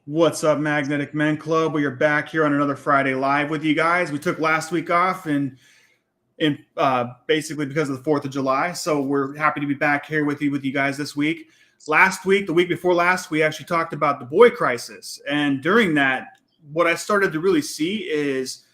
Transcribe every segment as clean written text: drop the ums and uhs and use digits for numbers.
What's up, Magnetic Men Club? We are back here on another Friday Live with you guys. We took last week off and basically because of the 4th of July. So we're happy to be back here with you guys this week. Last week, the week before last, we actually talked about the boy crisis. And during that, what I started to really see is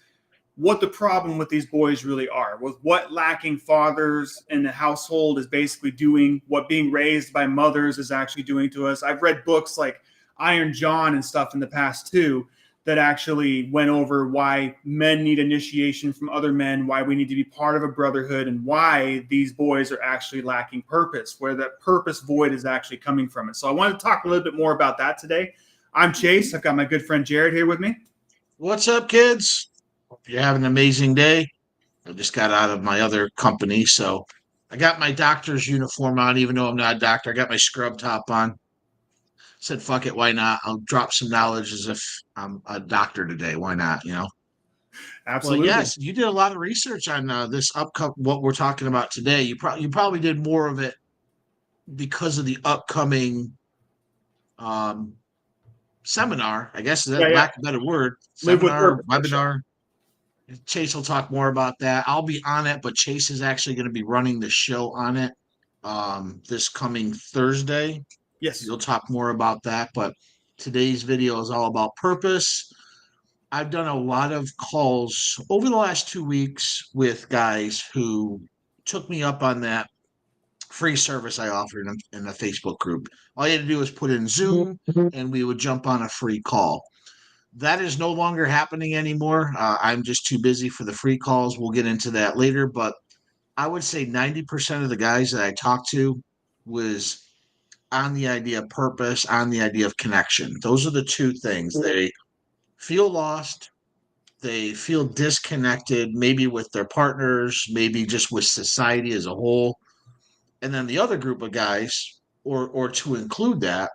what the problem with these boys really are, with what lacking fathers in the household is basically doing, what being raised by mothers is actually doing to us. I've read books like Iron John and stuff in the past too that actually went over why men need initiation from other men, why we need to be part of a brotherhood, and why these boys are actually lacking purpose, where that purpose void is actually coming from it. So I want to talk a little bit more about that today. I'm Chase. I've got my good friend Jared here with me. What's up, kids? Hope you're having an amazing day. I just got out of my other company, so I got my doctor's uniform on, even though I'm not a doctor. I got my scrub top on. Said, fuck it, why not? I'll drop some knowledge as if I'm a doctor today. Why not? Well, Absolutely. yes, you did a lot of research on this upcoming, what we're talking about today. You probably did more of it because of the upcoming um, seminar, I guess, is Yeah, that yeah. lack of a better word, Live with seminar, purpose for sure. webinar. Chase will talk more about that. I'll be on it, but Chase is actually going to be running the show on it this coming Thursday. Yes. You'll talk more about that, but today's video is all about purpose. I've done a lot of calls over the last 2 weeks with guys who took me up on that free service I offered in a Facebook group. All you had to do was put in Zoom and we would jump on a free call. That is no longer happening anymore. I'm just too busy for the free calls. We'll get into that later, but I would say 90% of the guys that I talked to was on the idea of purpose, on the idea of connection. Those are the two things. They feel lost, they feel disconnected, maybe with their partners, maybe just with society as a whole. And then the other group of guys, or to include that,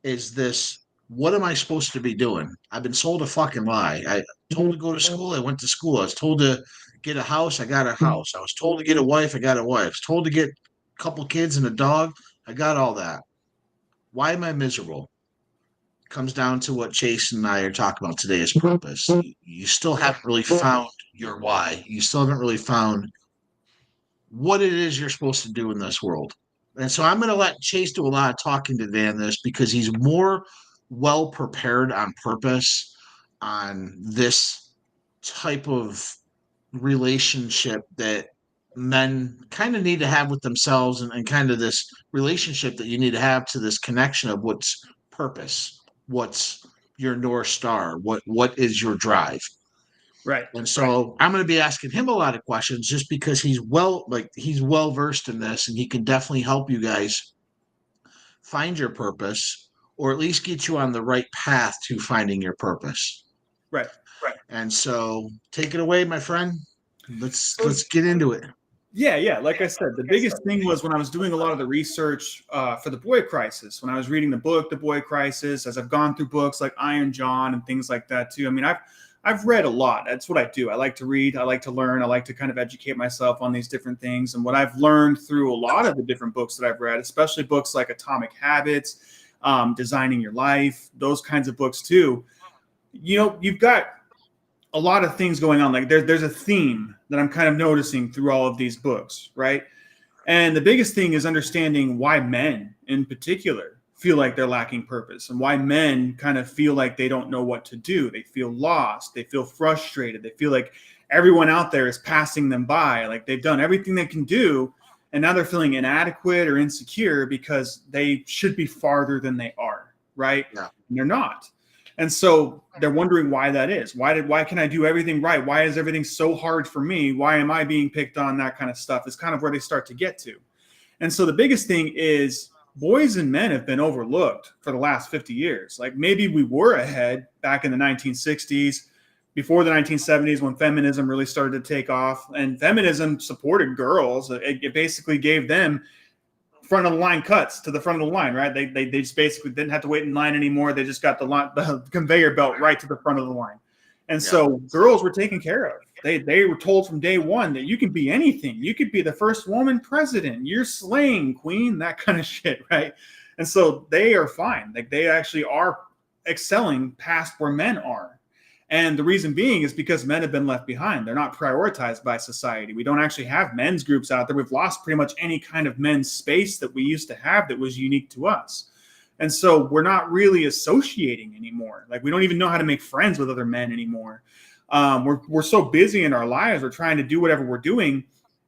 is this: what am I supposed to be doing? I've been sold a fucking lie. I told to go to school, I went to school. I was told to get a house, I got a house. I was told to get a wife, I got a wife. I was told to get a couple kids and a dog, I got all that. Why am I miserable? Comes down to what Chase and I are talking about today is purpose. You still haven't really found your why. You still haven't really found what it is you're supposed to do in this world. And so I'm going to let Chase do a lot of talking today on this because he's more well prepared on purpose on this type of relationship that men kind of need to have with themselves, and kind of this relationship that you need to have to this connection of what's purpose, what's your North Star, what is your drive. Right. And so I'm going to be asking him a lot of questions just because he's well versed in this, and he can definitely help you guys find your purpose, or at least get you on the right path to finding your purpose. Right. And so take it away, my friend. So, Let's get into it. yeah. Like I said, the biggest thing was when I was doing a lot of the research for the boy crisis, when I was reading the book, The Boy Crisis, as I've gone through books like Iron John and things like that too. I mean, I've read a lot. That's what I do. I like to read. I like to learn. I like to kind of educate myself on these different things. And what I've learned through a lot of the different books that I've read, especially books like Atomic Habits, Designing Your Life, those kinds of books too. You've got a lot of things going on. Like there's a theme that I'm kind of noticing through all of these books, right? And the biggest thing is understanding why men in particular feel like they're lacking purpose, and why men kind of feel like they don't know what to do. They feel lost. They feel frustrated. They feel like everyone out there is passing them by. Like they've done everything they can do, and now they're feeling inadequate or insecure because they should be farther than they are, right? Yeah. And they're not. And so they're wondering why that is. Why can I do everything right? Why is everything so hard for me? Why am I being picked on? That kind of stuff is kind of where they start to get to. And so the biggest thing is boys and men have been overlooked for the last 50 years. Like maybe we were ahead back in the 1960s, before the 1970s, when feminism really started to take off, and feminism supported girls. It basically gave them front of the line cuts to the front of the line, right? They just basically didn't have to wait in line anymore. They just got the conveyor belt right to the front of the line. And so girls were taken care of. They were told from day one that you can be anything. You could be the first woman president. You're slaying, queen, that kind of shit, right? And so they are fine. Like they actually are excelling past where men are. And the reason being is because men have been left behind. They're not prioritized by society. We don't actually have men's groups out there. We've lost pretty much any kind of men's space that we used to have that was unique to us. And so we're not really associating anymore. Like we don't even know how to make friends with other men anymore. We're so busy in our lives. We're trying to do whatever we're doing.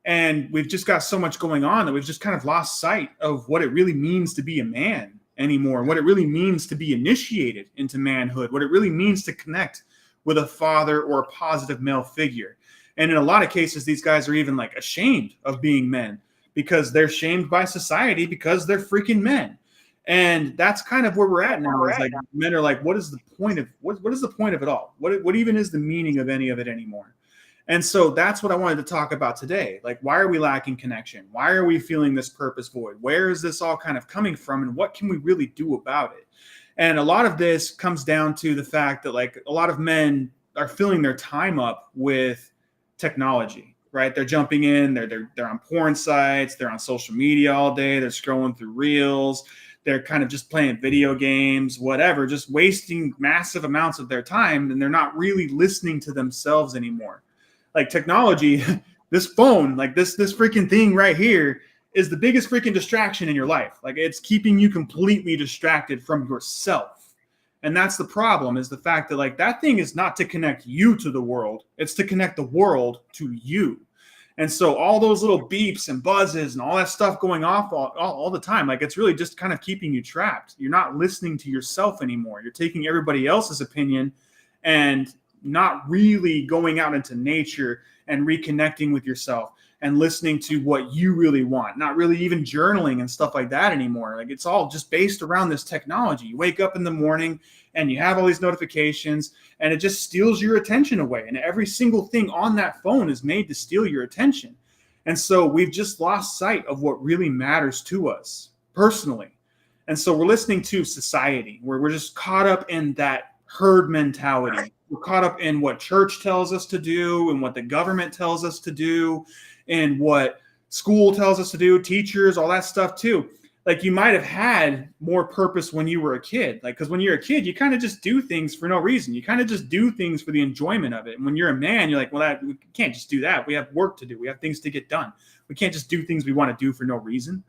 And we've just got so much going on that we've just kind of lost sight of what it really means to be a man anymore, what it really means to be initiated into manhood, what it really means to connect with a father or a positive male figure. And in a lot of cases, these guys are even like ashamed of being men because they're shamed by society because they're freaking men. And that's kind of where we're at now. Is like men are like, what is the point of what is the point of it all? What even is the meaning of any of it anymore? And so that's what I wanted to talk about today. Like, why are we lacking connection? Why are we feeling this purpose void? Where is this all kind of coming from? And what can we really do about it? And a lot of this comes down to the fact that like a lot of men are filling their time up with technology, right? They're jumping in, they're on porn sites, they're on social media all day, they're scrolling through reels, they're kind of just playing video games, whatever, just wasting massive amounts of their time, and they're not really listening to themselves anymore. Like technology, this phone, like this freaking thing right here is the biggest freaking distraction in your life. Like it's keeping you completely distracted from yourself. And that's the problem, is the fact that like that thing is not to connect you to the world. It's to connect the world to you. And so all those little beeps and buzzes and all that stuff going off all the time, like it's really just kind of keeping you trapped. You're not listening to yourself anymore. You're taking everybody else's opinion and not really going out into nature and reconnecting with yourself and listening to what you really want, not really even journaling and stuff like that anymore. Like it's all just based around this technology. You wake up in the morning and you have all these notifications and it just steals your attention away. And every single thing on that phone is made to steal your attention. And so we've just lost sight of what really matters to us personally. And so we're listening to society where we're just caught up in that herd mentality. We're caught up in what church tells us to do and what the government tells us to do and what school tells us to do, teachers, all that stuff too. Like you might have had more purpose when you were a kid. Like, because when you're a kid, you kind of just do things for no reason. You kind of just do things for the enjoyment of it. And when you're a man, you're like, well, we can't just do that. We have work to do. We have things to get done. We can't just do things we want to do for no reason.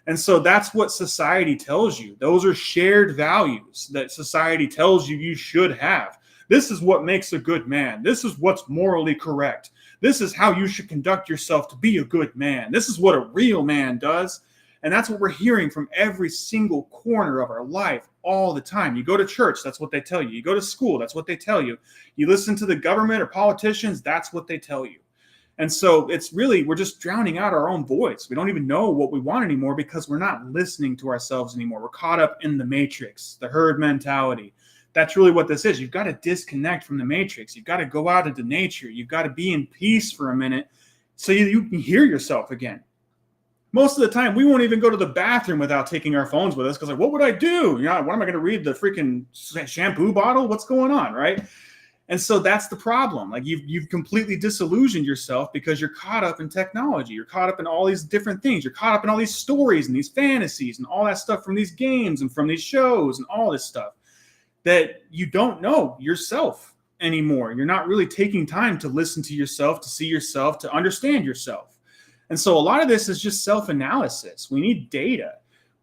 And so that's what society tells you. Those are shared values that society tells you should have. This is what makes a good man. This is what's morally correct. This is how you should conduct yourself to be a good man. This is what a real man does. And that's what we're hearing from every single corner of our life all the time. You go to church, that's what they tell you. You go to school, that's what they tell you. You listen to the government or politicians, that's what they tell you. And so it's really, we're just drowning out our own voice. We don't even know what we want anymore because we're not listening to ourselves anymore. We're caught up in the matrix, the herd mentality. That's really what this is. You've got to disconnect from the matrix. You've got to go out into nature. You've got to be in peace for a minute so you can hear yourself again. Most of the time, we won't even go to the bathroom without taking our phones with us because, like, what would I do? You know, what am I going to read the freaking shampoo bottle? What's going on, right? And so that's the problem. Like you've completely disillusioned yourself because you're caught up in technology. You're caught up in all these different things. You're caught up in all these stories and these fantasies and all that stuff from these games and from these shows and all this stuff that you don't know yourself anymore. You're not really taking time to listen to yourself, to see yourself, to understand yourself. And so a lot of this is just self-analysis. We need data.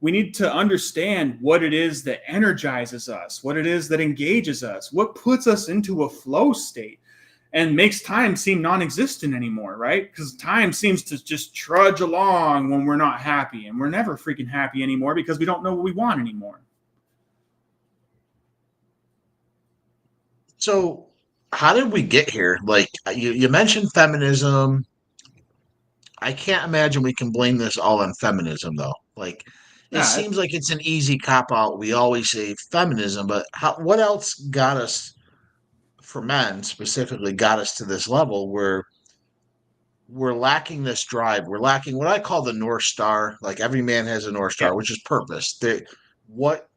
We need to understand what it is that energizes us, what it is that engages us, what puts us into a flow state and makes time seem non-existent anymore, right? Because time seems to just trudge along when we're not happy, and we're never freaking happy anymore because we don't know what we want anymore. So how did we get here? Like you mentioned feminism. I can't imagine we can blame this all on feminism, though. Like, it Yeah, seems like it's an easy cop out. We always say feminism, but what else got us, for men specifically, got us to this level where we're lacking this drive? We're lacking what I call the North Star. Like, every man has a North yeah. Star, which is purpose. What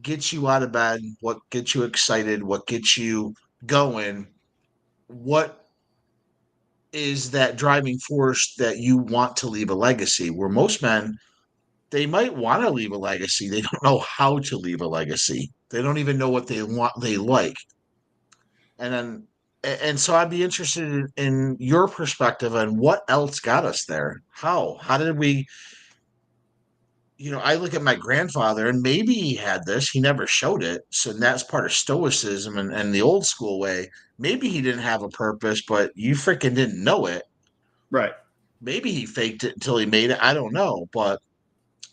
gets you out of bed? What gets you excited? What gets you going? What is that driving force that you want to leave a legacy? Where most men they might want to leave a legacy. They don't know how to leave a legacy. They don't even know what they want, they like. And then, and so I'd be interested in your perspective on what else got us there. How did we, I look at my grandfather and maybe he had this, he never showed it. So that's part of stoicism and the old school way. Maybe he didn't have a purpose, but you freaking didn't know it. Right. Maybe he faked it until he made it. I don't know. But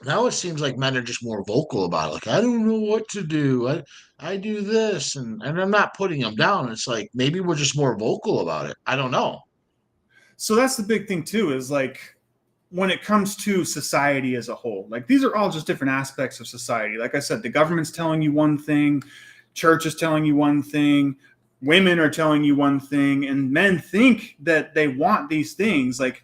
now it seems like men are just more vocal about it. Like, I don't know what to do. I do this. And I'm not putting them down. It's like maybe we're just more vocal about it. I don't know. So that's the big thing too, is like when it comes to society as a whole, like these are all just different aspects of society. Like I said, the government's telling you one thing, church is telling you one thing, women are telling you one thing, and men think that they want these things. Like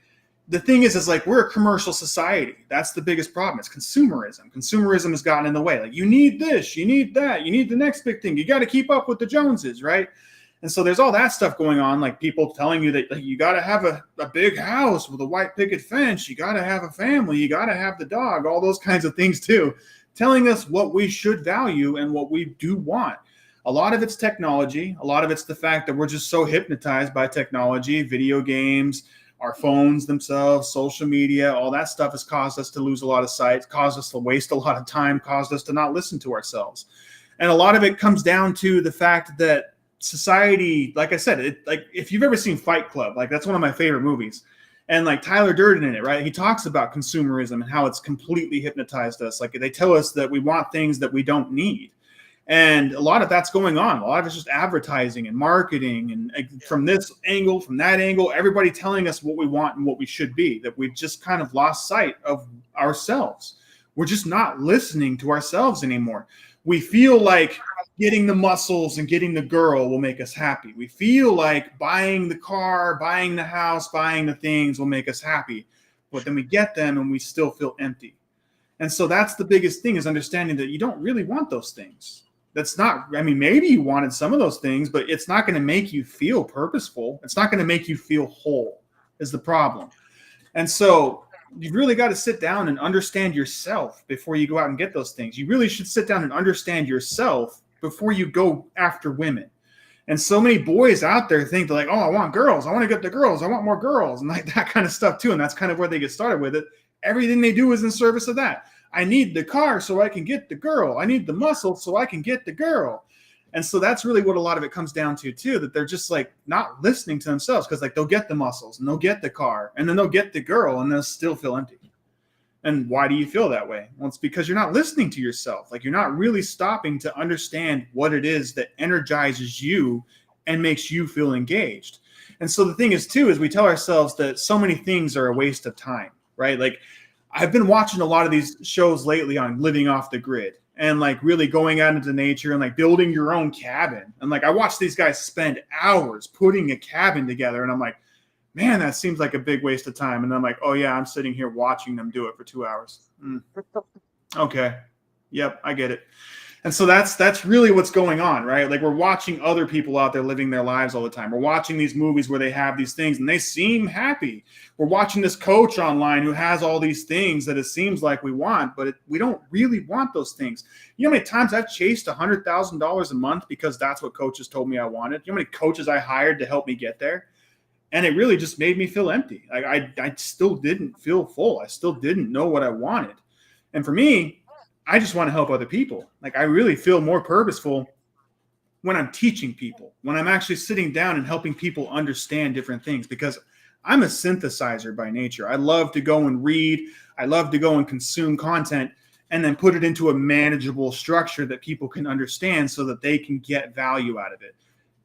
the thing is like we're a commercial society. That's the biggest problem. It's consumerism. Consumerism has gotten in the way. Like you need this, you need that, you need the next big thing. You got to keep up with the Joneses, right? And so there's all that stuff going on, like people telling you that like, you got to have a big house with a white picket fence. You got to have a family. You got to have the dog, all those kinds of things too, telling us what we should value and what we do want. A lot of it's technology. A lot of it's the fact that we're just so hypnotized by technology, video games, our phones themselves, social media, all that stuff has caused us to lose a lot of sight, caused us to waste a lot of time, caused us to not listen to ourselves. And a lot of it comes down to the fact that society, like I said, like if you've ever seen Fight Club, like that's one of my favorite movies. And like Tyler Durden in it, right? He talks about consumerism and how it's completely hypnotized us. Like they tell us that we want things that we don't need. And a lot of that's going on. A lot of it's just advertising and marketing and from this angle, from that angle, everybody telling us what we want and what we should be, that we've just kind of lost sight of ourselves. We're just not listening to ourselves anymore. We feel like getting the muscles and getting the girl will make us happy. We feel like buying the car, buying the house, buying the things will make us happy. But then we get them and we still feel empty. And so that's the biggest thing, is understanding that you don't really want those things. That's not, I mean, maybe you wanted some of those things, but it's not going to make you feel purposeful. It's not going to make you feel whole, is the problem. And so you really got to sit down and understand yourself before you go out and get those things. You really should sit down and understand yourself before you go after women. And so many boys out there think they're like, oh, I want girls. I want to get the girls. I want more girls, and like that kind of stuff too. And that's kind of where they get started with it. Everything they do is in service of that. I need the car so I can get the girl. I need the muscle so I can get the girl. And so that's really what a lot of it comes down to too, that they're just like not listening to themselves, because like they'll get the muscles and they'll get the car and then they'll get the girl and they'll still feel empty. And why do you feel that way? Well, it's because you're not listening to yourself. Like you're not really stopping to understand what it is that energizes you and makes you feel engaged. And so the thing is too, is we tell ourselves that so many things are a waste of time, right? Like I've been watching a lot of these shows lately on living off the grid and like really going out into nature and like building your own cabin. And like I watch these guys spend hours putting a cabin together, and I'm like, man, that seems like a big waste of time. And I'm like, oh yeah, I'm sitting here watching them do it for 2 hours. Okay. Yep, I get it. And so that's really what's going on, right? Like we're watching other people out there living their lives all the time. We're watching these movies where they have these things and they seem happy. We're watching this coach online who has all these things that it seems like we want, but we don't really want those things. You know how many times I've chased $100,000 a month because that's what coaches told me I wanted? You know how many coaches I hired to help me get there? And it really just made me feel empty. Like I still didn't feel full. I still didn't know what I wanted. And for me, I just want to help other people. Like I really feel more purposeful when I'm teaching people, when I'm actually sitting down and helping people understand different things, because I'm a synthesizer by nature. I love to go and read. I love to go and consume content and then put it into a manageable structure that people can understand so that they can get value out of it.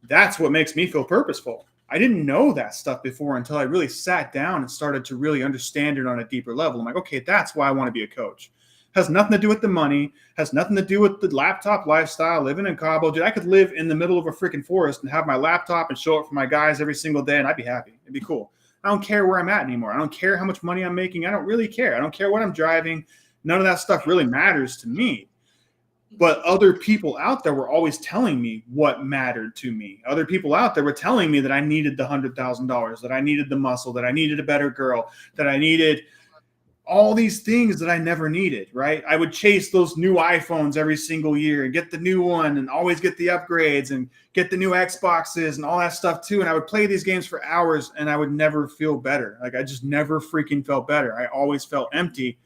That's what makes me feel purposeful. I didn't know that stuff before until I really sat down and started to really understand it on a deeper level. I'm like, okay, that's why I want to be a coach. Has nothing to do with the money, has nothing to do with the laptop lifestyle, living in Cabo. Dude, I could live in the middle of a freaking forest and have my laptop and show up for my guys every single day, and I'd be happy. It'd be cool. I don't care where I'm at anymore. I don't care how much money I'm making. I don't really care. I don't care what I'm driving. None of that stuff really matters to me. But other people out there were always telling me what mattered to me. Other people out there were telling me that I needed the $100,000, that I needed the muscle, that I needed a better girl, that I needed all these things that I never needed, right? I would chase those new iPhones every single year and get the new one and always get the upgrades and get the new Xboxes and all that stuff too. And I would play these games for hours and I would never feel better. Like I just never freaking felt better. I always felt empty.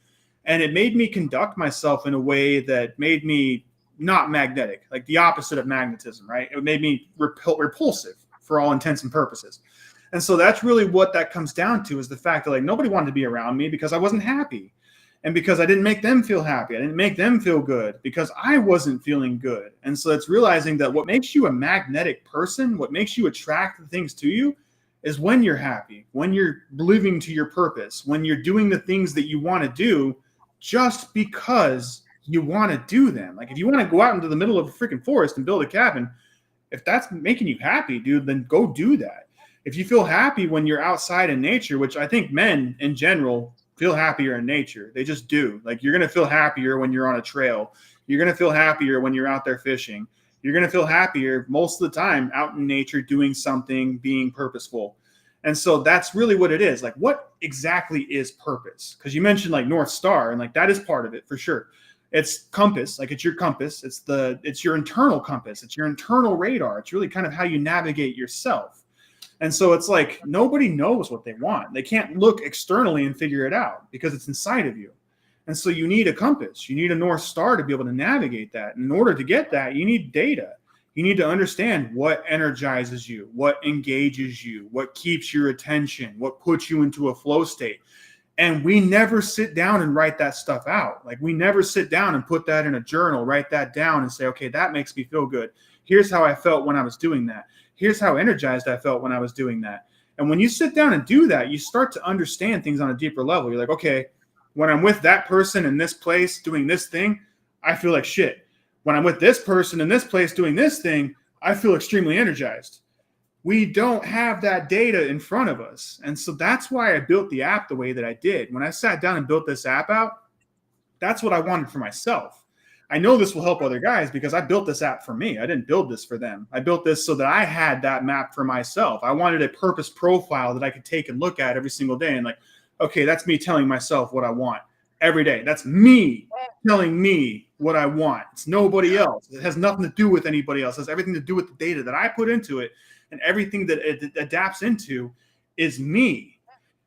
And it made me conduct myself in a way that made me not magnetic, like the opposite of magnetism, right? It made me repulsive for all intents and purposes. And so that's really what that comes down to, is the fact that like nobody wanted to be around me because I wasn't happy, and because I didn't make them feel happy. I didn't make them feel good because I wasn't feeling good. And so it's realizing that what makes you a magnetic person, what makes you attract the things to you, is when you're happy, when you're living to your purpose, when you're doing the things that you want to do just because you want to do them. Like if you want to go out into the middle of a freaking forest and build a cabin, if that's making you happy, dude, then go do that. If you feel happy when you're outside in nature, which I think men in general feel happier in nature. They just do. Like you're going to feel happier when you're on a trail. You're going to feel happier when you're out there fishing. You're going to feel happier most of the time out in nature doing something, being purposeful. And so that's really what it is. Like what exactly is purpose? Because you mentioned like North Star, and like that is part of it for sure. It's compass, like it's your compass. It's your internal compass. It's your internal radar. It's really kind of how you navigate yourself. And so it's like nobody knows what they want. They can't look externally and figure it out because it's inside of you. And so you need a compass. You need a North Star to be able to navigate that. And in order to get that, you need data. You need to understand what energizes you, what engages you, what keeps your attention, what puts you into a flow state. And we never sit down and write that stuff out. Like we never sit down and put that in a journal, write that down and say, okay, that makes me feel good. Here's how I felt when I was doing that. Here's how energized I felt when I was doing that. And when you sit down and do that, you start to understand things on a deeper level. You're like, okay, when I'm with that person in this place doing this thing, I feel like shit. When I'm with this person in this place doing this thing, I feel extremely energized. We don't have that data in front of us. And so that's why I built the app the way that I did. When I sat down and built this app out, that's what I wanted for myself. I know this will help other guys because I built this app for me. I didn't build this for them. I built this so that I had that map for myself. I wanted a purpose profile that I could take and look at every single day and like, okay, that's me telling myself what I want every day. That's me telling me what I want. It's nobody else. It has nothing to do with anybody else. It has everything to do with the data that I put into it, and everything that it adapts into is me.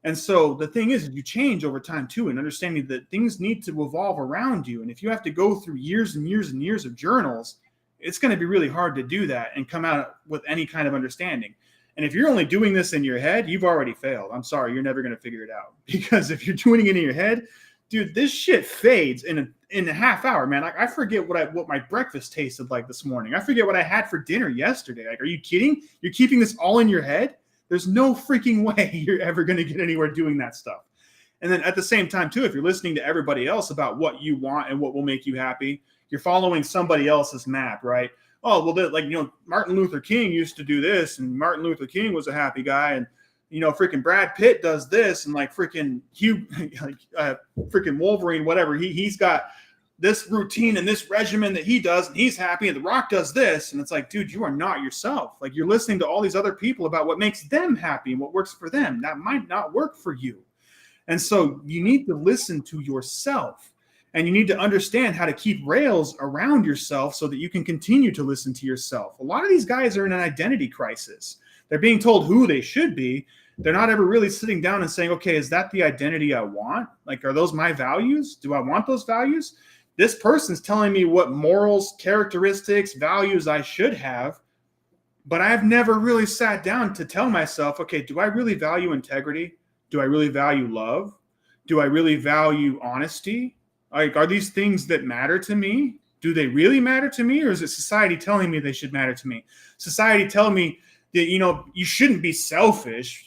And so the thing is, you change over time too, and understanding that things need to evolve around you. And if you have to go through years and years and years of journals, it's going to be really hard to do that and come out with any kind of understanding. And if you're only doing this in your head, you've already failed. I'm sorry, you're never going to figure it out. Because if you're doing it in your head, dude, this shit fades in a half hour, man. I forget what my breakfast tasted like this morning. I forget what I had for dinner yesterday. Like, are you kidding? You're keeping this all in your head? There's no freaking way you're ever going to get anywhere doing that stuff. And then at the same time, too, if you're listening to everybody else about what you want and what will make you happy, you're following somebody else's map, right? Oh, well, like, Martin Luther King used to do this, and Martin Luther King was a happy guy, and, freaking Brad Pitt does this, and like freaking freaking Wolverine, whatever, he's got this routine and this regimen that he does, and he's happy, and The Rock does this. And it's like, dude, you are not yourself. Like, you're listening to all these other people about what makes them happy and what works for them. That might not work for you. And so you need to listen to yourself, and you need to understand how to keep rails around yourself so that you can continue to listen to yourself. A lot of these guys are in an identity crisis. They're being told who they should be. They're not ever really sitting down and saying, okay, is that the identity I want? Like, are those my values? Do I want those values? This person's telling me what morals, characteristics, values I should have, but I've never really sat down to tell myself, okay, do I really value integrity? Do I really value love? Do I really value honesty? Like, are these things that matter to me? Do they really matter to me? Or is it society telling me they should matter to me? Society telling me that, you shouldn't be selfish,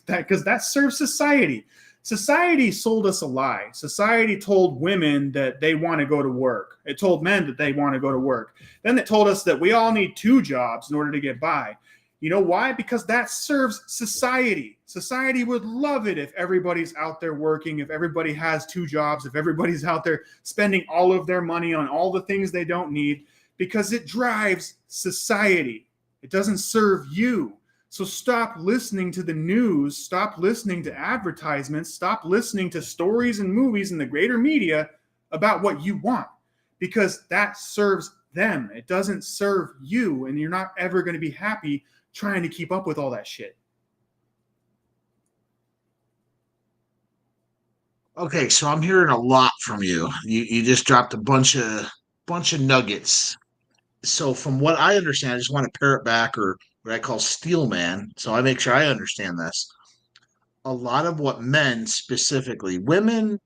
because that serves society. Society sold us a lie. Society told women that they want to go to work. It told men that they want to go to work. Then it told us that we all need 2 jobs in order to get by. You know why? Because that serves society. Society would love it if everybody's out there working, if everybody has 2 jobs, if everybody's out there spending all of their money on all the things they don't need, because it drives society. It doesn't serve you. So stop listening to the news, stop listening to advertisements, stop listening to stories and movies in the greater media about what you want, because that serves them. It doesn't serve you, and you're not ever going to be happy trying to keep up with all that shit. Okay, so I'm hearing a lot from you. You just dropped a bunch of nuggets. So from what I understand, I just want to pare it back, or what I call steel man, so I make sure I understand this. A lot of what men specifically, women,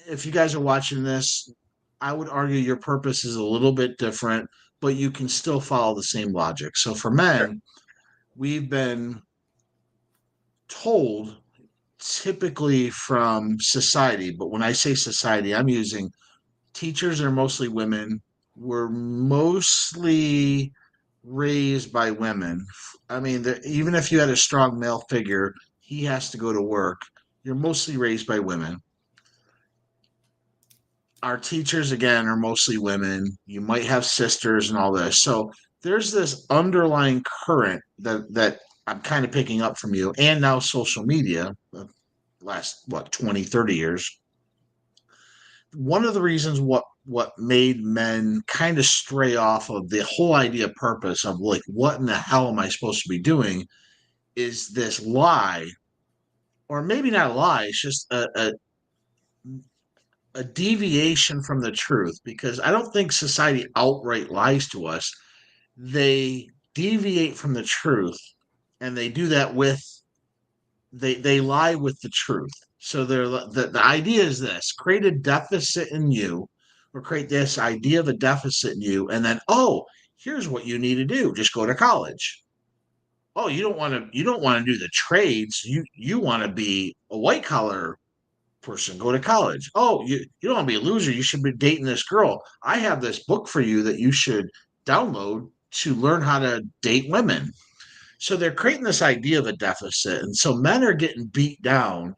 if you guys are watching this, I would argue your purpose is a little bit different, but you can still follow the same logic. So for men, we've been told, typically from society, but when I say society, I'm using teachers are mostly women. We're mostly raised by women. I mean, even if you had a strong male figure, he has to go to work. You're mostly raised by women. Our teachers, again, are mostly women. You might have sisters and all this. So there's this underlying current that I'm kind of picking up from you, and now social media, last, what, 20, 30 years. One of the reasons what made men kind of stray off of the whole idea of purpose, of like, what in the hell am I supposed to be doing, is this lie, or maybe not a lie, it's just a deviation from the truth, because I don't think society outright lies to us. They deviate from the truth, and they do that with, they lie with the truth. So the idea is this: create a deficit in you, or create this idea of a deficit in you, and then, oh, here's what you need to do: just go to college. Oh, you don't want to do the trades. You want to be a white collar person, go to college. Oh, you don't want to be a loser. You should be dating this girl. I have this book for you that you should download to learn how to date women. So they're creating this idea of a deficit. And so men are getting beat down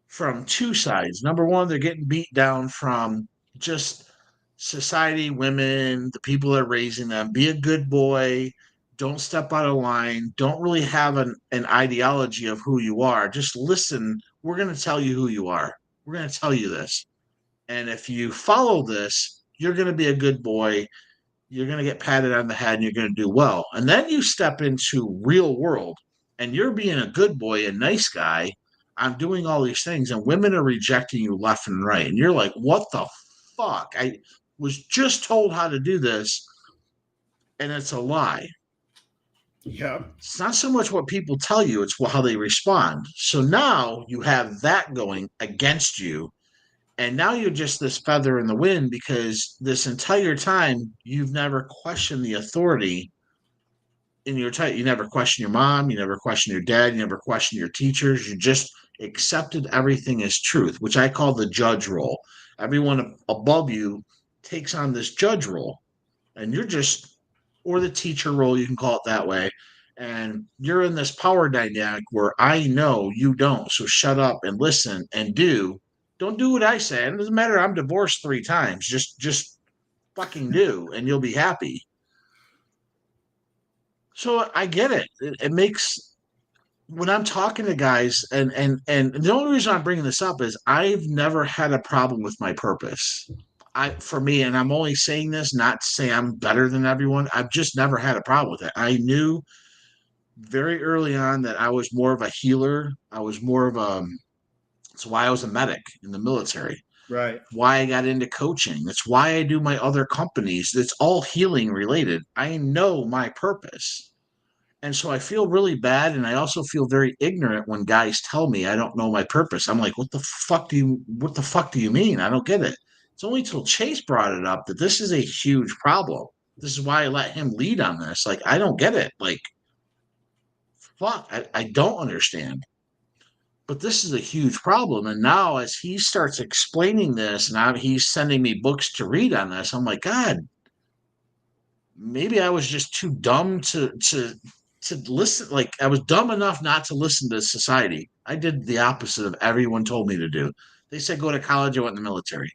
from two sides. Number one, they're getting beat down from just society, women, the people that are raising them. Be a good boy. Don't step out of line. Don't really have an ideology of who you are. Just listen. We're going to tell you who you are. We're going to tell you this. And if you follow this, you're going to be a good boy. You're going to get patted on the head and you're going to do well. And then you step into real world and you're being a good boy, a nice guy. I'm doing all these things and women are rejecting you left and right. And you're like, what the fuck? I was just told how to do this and it's a lie. Yep. It's not so much what people tell you, it's how they respond. So now you have that going against you. And now you're just this feather in the wind, because this entire time you've never questioned the authority in your time. You never question your mom, you never question your dad, you never question your teachers. You just accepted everything as truth, which I call the judge role. Everyone above you takes on this judge role, and you're just, or the teacher role, you can call it that way. And you're in this power dynamic where I know you don't. So shut up and listen and do. Don't do what I say. It doesn't matter. I'm divorced 3 times. Just fucking do, and you'll be happy. So I get it. It makes, when I'm talking to guys, and the only reason I'm bringing this up is I've never had a problem with my purpose. For me, and I'm only saying this not to say I'm better than everyone. I've just never had a problem with it. I knew very early on that I was more of a healer. I was more of a. That's why I was a medic in the military. Right. Why I got into coaching. That's why I do my other companies. It's all healing related. I know my purpose. And so I feel really bad, and I also feel very ignorant when guys tell me I don't know my purpose. I'm like, what the fuck do you mean? I don't get it. It's only till Chase brought it up that this is a huge problem. This is why I let him lead on this. Like, I don't get it. Like, fuck, I don't understand. But this is a huge problem. And now as he starts explaining this, and he's sending me books to read on this, I'm like, God, maybe I was just too dumb to listen. Like, I was dumb enough not to listen to society. I did the opposite of everyone told me to do. They said go to college, I went in the military.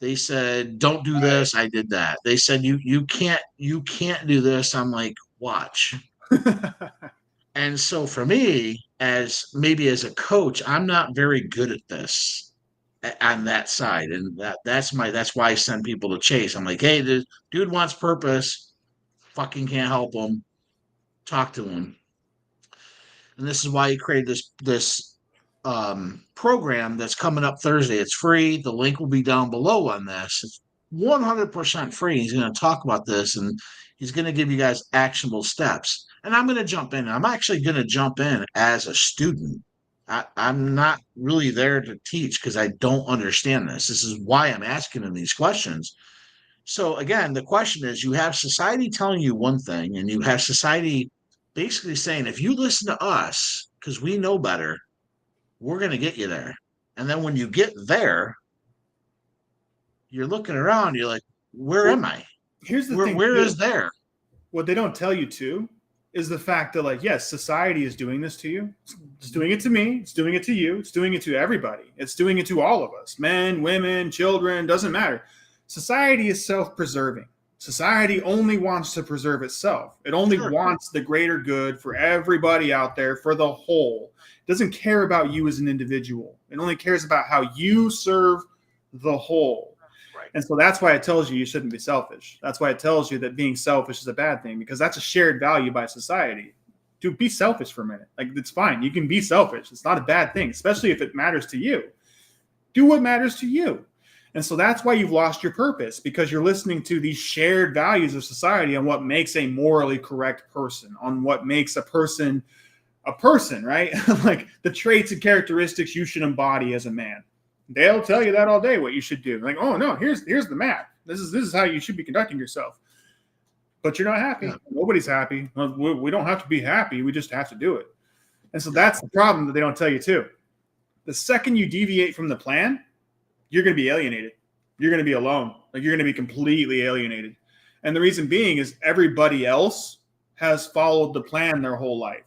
They said don't do Right. this, I did that. They said you can't do this. I'm like, watch. And so for me, as maybe as a coach, I'm not very good at this on that side. And that's why I send people to Chase. I'm like, hey, the dude wants purpose, fucking can't help him. Talk to him. And this is why he created this program that's coming up Thursday. It's free. The link will be down below on this. It's 100% free. He's going to talk about this and he's going to give you guys actionable steps. And I'm going to jump in. I'm actually going to jump in as a student. I'm not really there to teach because I don't understand this. This is why I'm asking him these questions. So again, the question is, you have society telling you one thing, and you have society basically saying, if you listen to us, because we know better, we're going to get you there. And then when you get there, you're looking around, you're like, where am I? Here's the thing. Where is there? What they don't tell you too is the fact that, like, yes, society is doing this to you. It's doing it to me. It's doing it to you. It's doing it to everybody. It's doing it to all of us, men, women, children, doesn't matter. Society is self-preserving. Society only wants to preserve itself. It only wants the greater good for everybody out there, for the whole. It doesn't care about you as an individual. It only cares about how you serve the whole. Right. And so that's why it tells you shouldn't be selfish. That's why it tells you that being selfish is a bad thing, because that's a shared value by society. Dude, be selfish for a minute. Like, it's fine. You can be selfish. It's not a bad thing, especially if it matters to you. Do what matters to you. And so that's why you've lost your purpose, because you're listening to these shared values of society on what makes a morally correct person, on what makes a person, right? Like the traits and characteristics you should embody as a man. They'll tell you that all day, what you should do. Like, oh no, here's the map. This is how you should be conducting yourself. But you're not happy. Yeah. Nobody's happy. We don't have to be happy. We just have to do it. And so that's the problem that they don't tell you too. The second you deviate from the plan, you're going to be alienated. You're going to be alone. Like, you're going to be completely alienated. And the reason being is everybody else has followed the plan their whole life.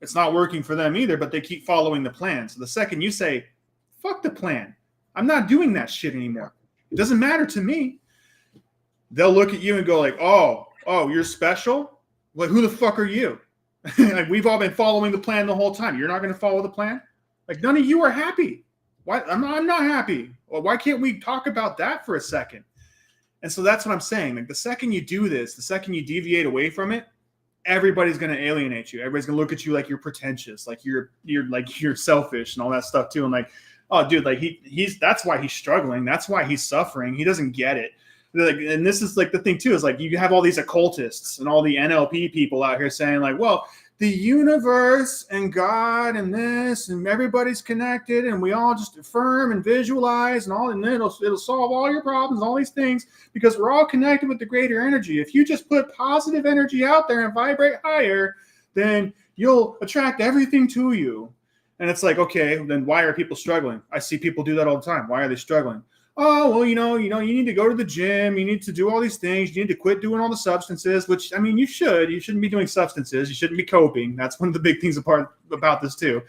It's not working for them either, but they keep following the plan. So the second you say, fuck the plan, I'm not doing that shit anymore, it doesn't matter to me, they'll look at you and go like, oh, you're special? Like, who the fuck are you? Like, we've all been following the plan the whole time. You're not going to follow the plan? Like, none of you are happy. Why? I'm not happy. Well, why can't we talk about that for a second? And so that's what I'm saying. Like, the second you do this, the second you deviate away from it, everybody's going to alienate you. Everybody's going to look at you like you're pretentious, like you're selfish and all that stuff too. And like, oh, dude, like that's why he's struggling. That's why he's suffering. He doesn't get it. Like, and this is like the thing too, is like you have all these occultists and all the NLP people out here saying like, well, the universe and God and this and everybody's connected and we all just affirm and visualize and all, and then it'll solve all your problems, all these things, because we're all connected with the greater energy. If you just put positive energy out there and vibrate higher, then you'll attract everything to you. And it's like, okay, then why are people struggling? I see people do that all the time. Why are they struggling? Oh, well, you need to go to the gym. You need to do all these things. You need to quit doing all the substances, which, I mean, you shouldn't be doing substances. You shouldn't be coping. That's one of the big things about this too.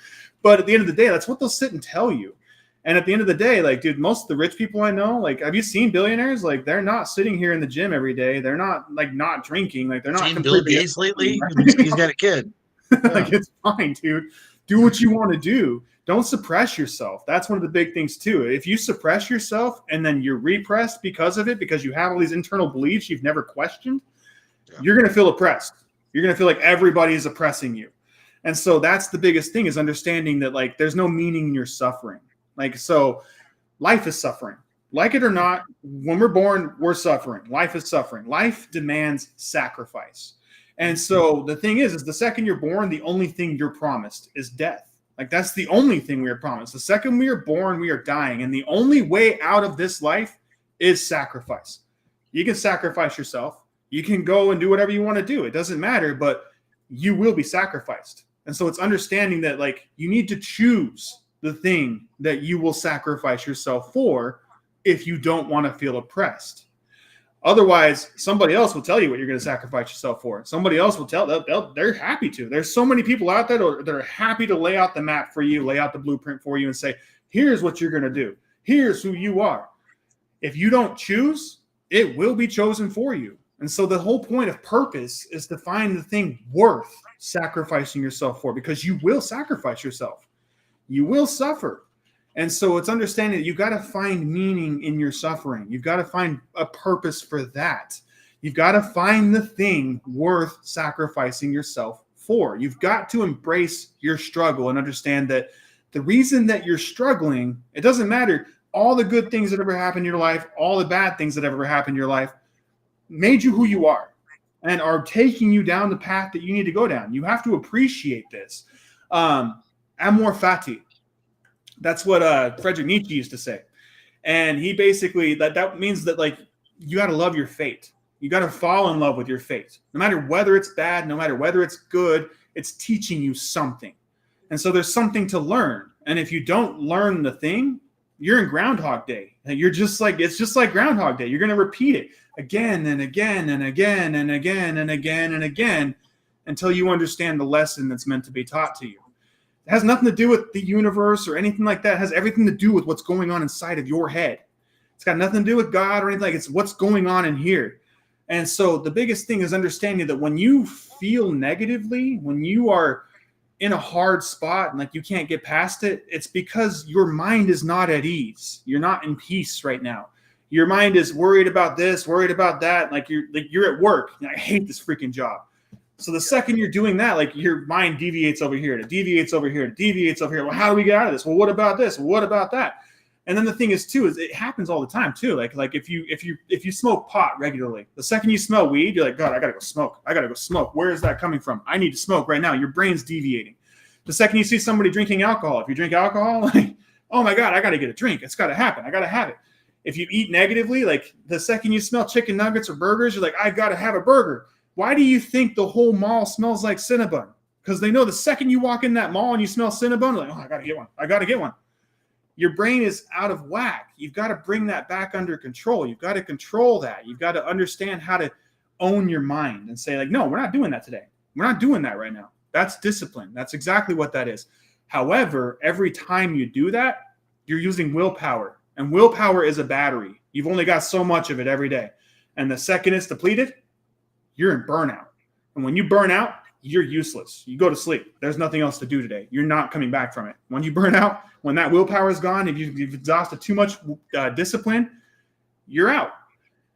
But at the end of the day, that's what they'll sit and tell you. And at the end of the day, like, dude, most of the rich people I know, like, have you seen billionaires? Like, they're not sitting here in the gym every day. They're not like not drinking. Like, they're not. Seen Bill Gates lately? He's got a kid. Like, it's fine, dude. Do what you want to do. Don't suppress yourself. That's one of the big things too. If you suppress yourself and then you're repressed because of it, because you have all these internal beliefs you've never questioned, you're going to feel oppressed. You're going to feel like everybody is oppressing you. And so that's the biggest thing, is understanding that, like, there's no meaning in your suffering. Like, so life is suffering. Like it or not, when we're born, we're suffering. Life is suffering. Life demands sacrifice. And so the thing is the second you're born, the only thing you're promised is death. Like, that's the only thing we are promised. The second we are born, we are dying. And the only way out of this life is sacrifice. You can sacrifice yourself. You can go and do whatever you want to do. It doesn't matter, but you will be sacrificed. And so it's understanding that, like, you need to choose the thing that you will sacrifice yourself for if you don't want to feel oppressed. Otherwise, somebody else will tell you what you're going to sacrifice yourself for. Somebody else will they're happy to. There's so many people out there that are happy to lay out the map for you, lay out the blueprint for you, and say, here's what you're going to do. Here's who you are. If you don't choose, it will be chosen for you. And so the whole point of purpose is to find the thing worth sacrificing yourself for, because you will sacrifice yourself. You will suffer. And so it's understanding that you've got to find meaning in your suffering. You've got to find a purpose for that. You've got to find the thing worth sacrificing yourself for. You've got to embrace your struggle and understand that the reason that you're struggling, it doesn't matter. All the good things that ever happened in your life, all the bad things that ever happened in your life made you who you are and are taking you down the path that you need to go down. You have to appreciate this. Amor fati. That's what Friedrich Nietzsche used to say. And he basically, that means that like you got to love your fate. You got to fall in love with your fate. No matter whether it's bad, no matter whether it's good, it's teaching you something. And so there's something to learn. And if you don't learn the thing, you're in Groundhog Day. You're just like, it's just like Groundhog Day. You're going to repeat it again and again and again and again and again and again until you understand the lesson that's meant to be taught to you. It has nothing to do with the universe or anything like that. It has everything to do with what's going on inside of your head. It's got nothing to do with God or anything like that. It's what's going on in here. And so the biggest thing is understanding that when you feel negatively, when you are in a hard spot and like you can't get past it, it's because your mind is not at ease. You're not in peace right now. Your mind is worried about this, worried about that. Like you're at work. I hate this freaking job. So the second you're doing that, like your mind deviates over here, it deviates over here, it deviates over here. Well, how do we get out of this? Well, what about this? Well, what about that? And then the thing is too, is it happens all the time too. Like if you smoke pot regularly, the second you smell weed, you're like, God, I gotta go smoke. I gotta go smoke. Where is that coming from? I need to smoke right now. Your brain's deviating. The second you see somebody drinking alcohol, if you drink alcohol, like, oh my God, I gotta get a drink. It's gotta happen. I gotta have it. If you eat negatively, like the second you smell chicken nuggets or burgers, you're like, I gotta have a burger. Why do you think the whole mall smells like Cinnabon? Because they know the second you walk in that mall and you smell Cinnabon, like, oh, I gotta get one. I gotta get one. Your brain is out of whack. You've got to bring that back under control. You've got to control that. You've got to understand how to own your mind and say, like, no, we're not doing that today. We're not doing that right now. That's discipline. That's exactly what that is. However, every time you do that, you're using willpower. And willpower is a battery. You've only got so much of it every day. And the second it's depleted, you're in burnout. And when you burn out, you're useless. You go to sleep. There's nothing else to do today. You're not coming back from it. When you burn out, when that willpower is gone, if you've exhausted too much discipline, you're out.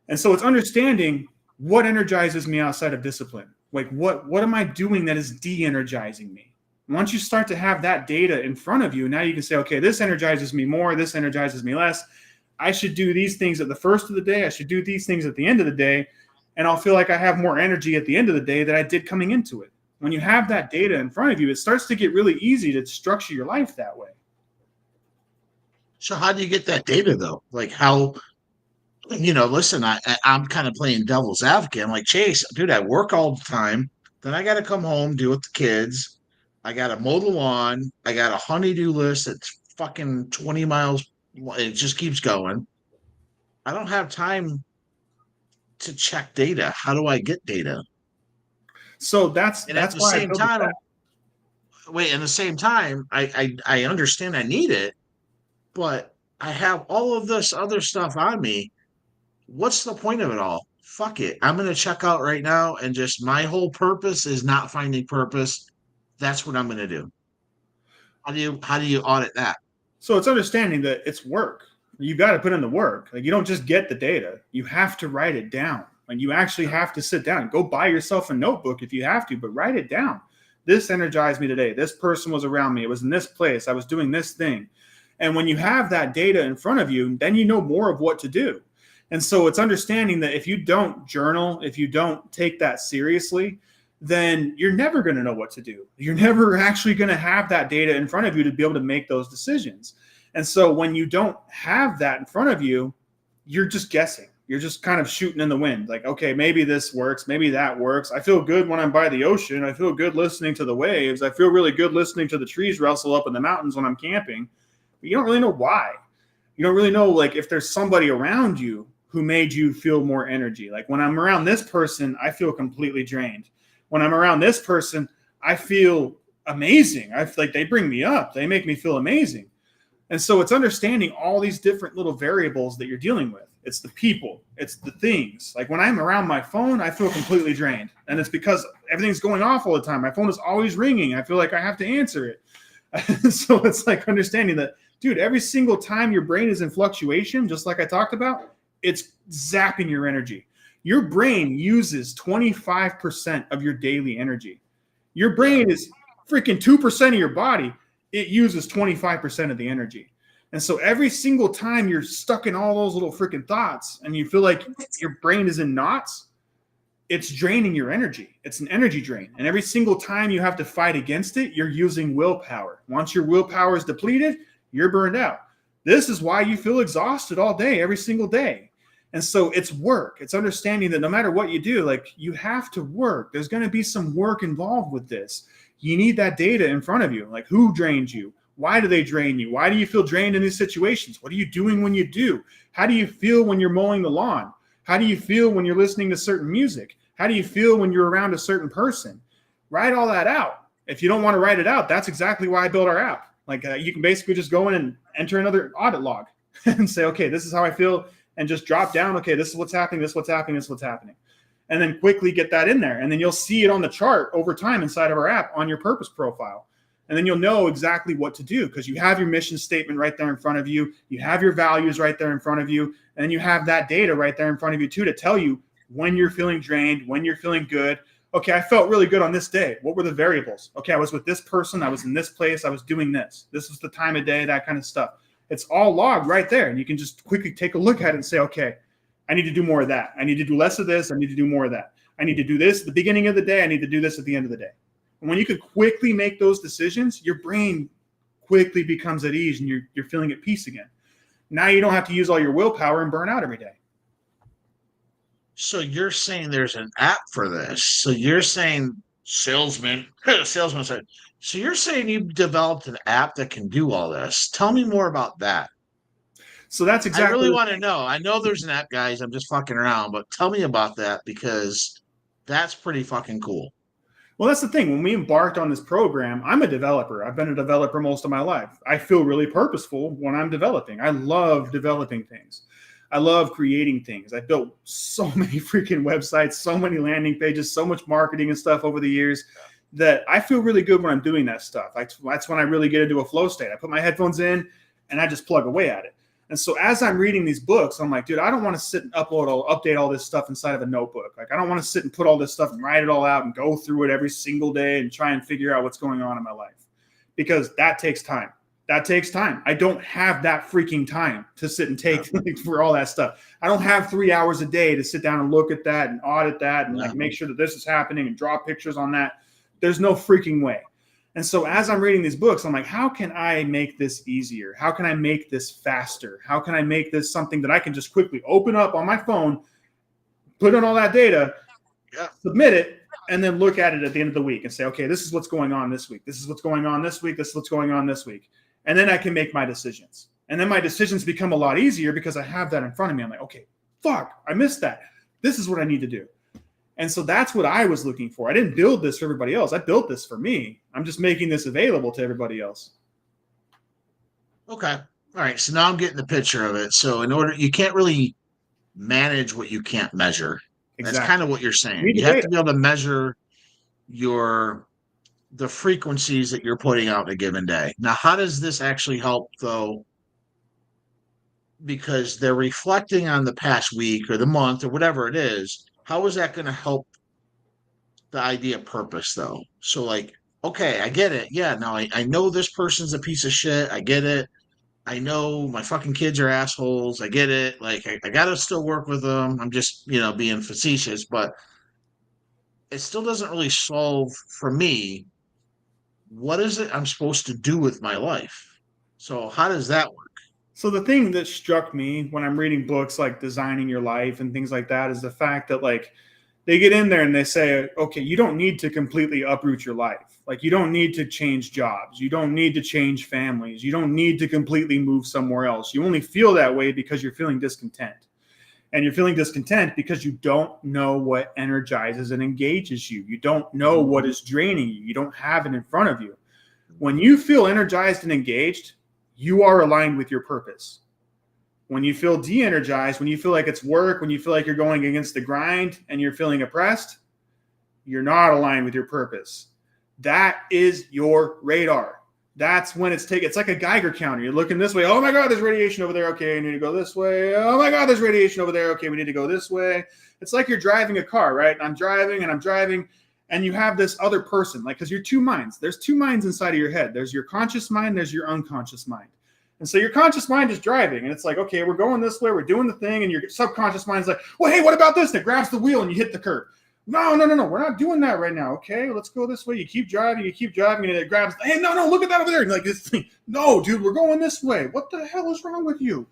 And so it's understanding what energizes me outside of discipline. Like what am I doing that is de-energizing me? Once you start to have that data in front of you, now you can say, okay, this energizes me more, this energizes me less. I should do these things at the first of the day. I should do these things at the end of the day. And I'll feel like I have more energy at the end of the day than I did coming into it. When you have that data in front of you, it starts to get really easy to structure your life that way. So how do you get that data though? Like how, listen, I'm kind of playing devil's advocate. I'm like, Chase, dude, I work all the time. Then I got to come home, deal with the kids. I got to mow the lawn. I got a honey-do list that's fucking 20 miles. It just keeps going. I don't have time to check data. How do I get data? So that's at the why same time, at the same time, I understand I need it, but I have all of this other stuff on me. What's the point of it all? Fuck it. I'm going to check out right now and just my whole purpose is not finding purpose. That's what I'm going to do. How do you audit that? So it's understanding that it's work. You got to put in the work. Like you don't just get the data. You have to write it down. Like you actually have to sit down. Go buy yourself a notebook if you have to, but write it down. This energized me today. This person was around me. It was in this place. I was doing this thing. And when you have that data in front of you, then you know more of what to do. And so it's understanding that if you don't journal, if you don't take that seriously, then you're never going to know what to do. You're never actually going to have that data in front of you to be able to make those decisions. And so when you don't have that in front of you, you're just guessing. You're just kind of shooting in the wind. Like, okay, maybe this works. Maybe that works. I feel good when I'm by the ocean. I feel good listening to the waves. I feel really good listening to the trees rustle up in the mountains when I'm camping. But you don't really know why. You don't really know, like, if there's somebody around you who made you feel more energy. Like when I'm around this person, I feel completely drained. When I'm around this person, I feel amazing. I feel like they bring me up. They make me feel amazing. And so it's understanding all these different little variables that you're dealing with. It's the people. It's the things. Like when I'm around my phone, I feel completely drained. And it's because everything's going off all the time. My phone is always ringing. I feel like I have to answer it. So it's like understanding that, dude, every single time your brain is in fluctuation, just like I talked about, it's zapping your energy. Your brain uses 25% of your daily energy. Your brain is freaking 2% of your body. It uses 25% of the energy. And so every single time you're stuck in all those little freaking thoughts and you feel like your brain is in knots, it's draining your energy. It's an energy drain. And every single time you have to fight against it, you're using willpower. Once your willpower is depleted, you're burned out. This is why you feel exhausted all day, every single day. And so it's work. It's understanding that no matter what you do, like you have to work. There's going to be some work involved with this. You need that data in front of you. Like who drains you? Why do they drain you? Why do you feel drained in these situations? What are you doing when you do? How do you feel when you're mowing the lawn? How do you feel when you're listening to certain music? How do you feel when you're around a certain person? Write all that out. If you don't want to write it out, that's exactly why I built our app. Like you can basically just go in and enter another audit log and say, okay, this is how I feel, and just drop down. Okay, this is what's happening. This is what's happening. This is what's happening. And then quickly get that in there. And then you'll see it on the chart over time inside of our app on your purpose profile. And then you'll know exactly what to do because you have your mission statement right there in front of you. You have your values right there in front of you. And then you have that data right there in front of you too to tell you when you're feeling drained, when you're feeling good. Okay, I felt really good on this day. What were the variables? Okay, I was with this person. I was in this place. I was doing this. This was the time of day, that kind of stuff. It's all logged right there. And you can just quickly take a look at it and say, okay, I need to do more of that. I need to do less of this. I need to do more of that. I need to do this at the beginning of the day. I need to do this at the end of the day. And when you can quickly make those decisions, your brain quickly becomes at ease and you're feeling at peace again. Now you don't have to use all your willpower and burn out every day. So you're saying there's an app for this. So you're saying salesman said, so you're saying you've developed an app that can do all this. Tell me more about that. So that's exactly. I really want to know. I know there's an app, guys. I'm just fucking around, but tell me about that because that's pretty fucking cool. Well, that's the thing. When we embarked on this program, I'm a developer. I've been a developer most of my life. I feel really purposeful when I'm developing. I love developing things. I love creating things. I built so many freaking websites, so many landing pages, so much marketing and stuff over the years that I feel really good when I'm doing that stuff. That's when I really get into a flow state. I put my headphones in and I just plug away at it. And so as I'm reading these books, I'm like, dude, I don't want to sit and update all this stuff inside of a notebook. Like, I don't want to sit and put all this stuff and write it all out and go through it every single day and try and figure out what's going on in my life because that takes time. That takes time. I don't have that freaking time to sit and take for all that stuff. I don't have 3 hours a day to sit down and look at that and audit that and like make sure that this is happening and draw pictures on that. There's no freaking way. And so as I'm reading these books, I'm like, how can I make this easier? How can I make this faster? How can I make this something that I can just quickly open up on my phone, put in all that data, submit it, and then look at it at the end of the week and say, okay, this is what's going on this week. This is what's going on this week. This is what's going on this week. And then I can make my decisions. And then my decisions become a lot easier because I have that in front of me. I'm like, okay, fuck, I missed that. This is what I need to do. And so that's what I was looking for. I didn't build this for everybody else. I built this for me. I'm just making this available to everybody else. Okay. All right. So now I'm getting the picture of it. So you can't really manage what you can't measure. Exactly. That's kind of what you're saying. You have to be able to measure the frequencies that you're putting out in a given day. Now, how does this actually help though? Because they're reflecting on the past week or the month or whatever it is. How is that going to help the idea of purpose though? So like, okay, I get it. Yeah. Now I know this person's a piece of shit. I get it. I know my fucking kids are assholes. I get it. Like I got to still work with them. I'm just, being facetious, but it still doesn't really solve for me. What is it I'm supposed to do with my life? So how does that work? So the thing that struck me when I'm reading books like Designing Your Life and things like that is the fact that like they get in there and they say, okay, you don't need to completely uproot your life. Like you don't need to change jobs. You don't need to change families. You don't need to completely move somewhere else. You only feel that way because you're feeling discontent. And you're feeling discontent because you don't know what energizes and engages you. You don't know what is draining you. You don't have it in front of you. When you feel energized and engaged, you are aligned with your purpose. When you feel de-energized, when you feel like it's work, when you feel like you're going against the grind and you're feeling oppressed, you're not aligned with your purpose. That is your radar. That's when it's like a Geiger counter. You're looking this way. Oh my God, there's radiation over there. Okay, I need to go this way. Oh my God, there's radiation over there. Okay, we need to go this way. It's like you're driving a car, right? And I'm driving, and you have this other person, like, because you're two minds. There's two minds inside of your head. There's your conscious mind, there's your unconscious mind. And so your conscious mind is driving, and it's like, okay, we're going this way, we're doing the thing, and your subconscious mind's like, well, hey, what about this? And it grabs the wheel and you hit the curb. No, we're not doing that right now. Okay, let's go this way. You keep driving, and it grabs, hey, no, look at that over there. And like, this thing, no, dude, we're going this way. What the hell is wrong with you?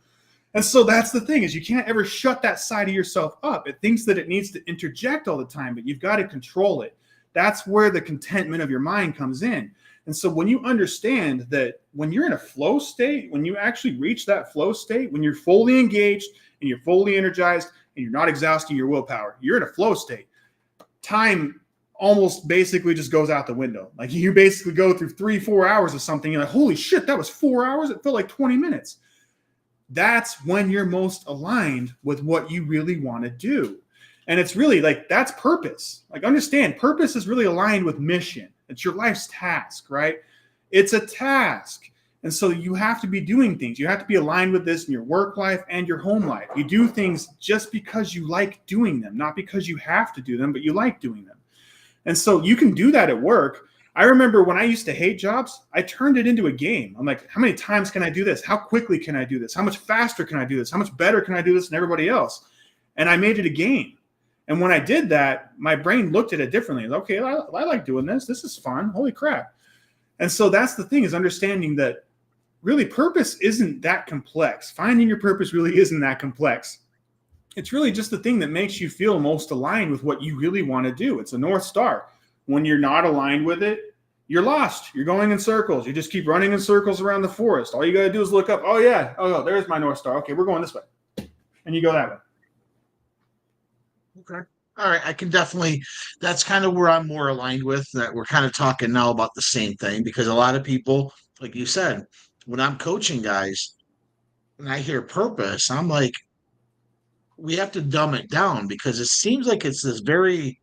And so that's the thing, is you can't ever shut that side of yourself up. It thinks that it needs to interject all the time, but you've got to control it. That's where the contentment of your mind comes in. And so when you understand that when you're in a flow state, when you actually reach that flow state, when you're fully engaged and you're fully energized and you're not exhausting your willpower, you're in a flow state. Time almost basically just goes out the window. Like, you basically go through 3-4 hours of something. You're like, holy shit, that was 4 hours. It felt like 20 minutes. That's when you're most aligned with what you really want to do. And it's really like, that's purpose. Like, understand, purpose is really aligned with mission. It's your life's task, right? It's a task. And so you have to be doing things. You have to be aligned with this in your work life and your home life. You do things just because you like doing them, not because you have to do them, but you like doing them. And so you can do that at work. I remember when I used to hate jobs, I turned it into a game. I'm like, how many times can I do this? How quickly can I do this? How much faster can I do this? How much better can I do this than everybody else? And I made it a game. And when I did that, my brain looked at it differently. Okay, I like doing this. This is fun. Holy crap. And so that's the thing, is understanding that really purpose isn't that complex. Finding your purpose really isn't that complex. It's really just the thing that makes you feel most aligned with what you really want to do. It's a North Star. When you're not aligned with it, you're lost. You're going in circles. You just keep running in circles around the forest. All you got to do is look up. Oh, yeah. Oh, there's my North Star. Okay, we're going this way. And you go that way. Okay. All right. I can definitely, that's kind of where I'm more aligned with, that we're kind of talking now about the same thing, because a lot of people, like you said, when I'm coaching guys and I hear purpose, I'm like, we have to dumb it down, because it seems like it's this very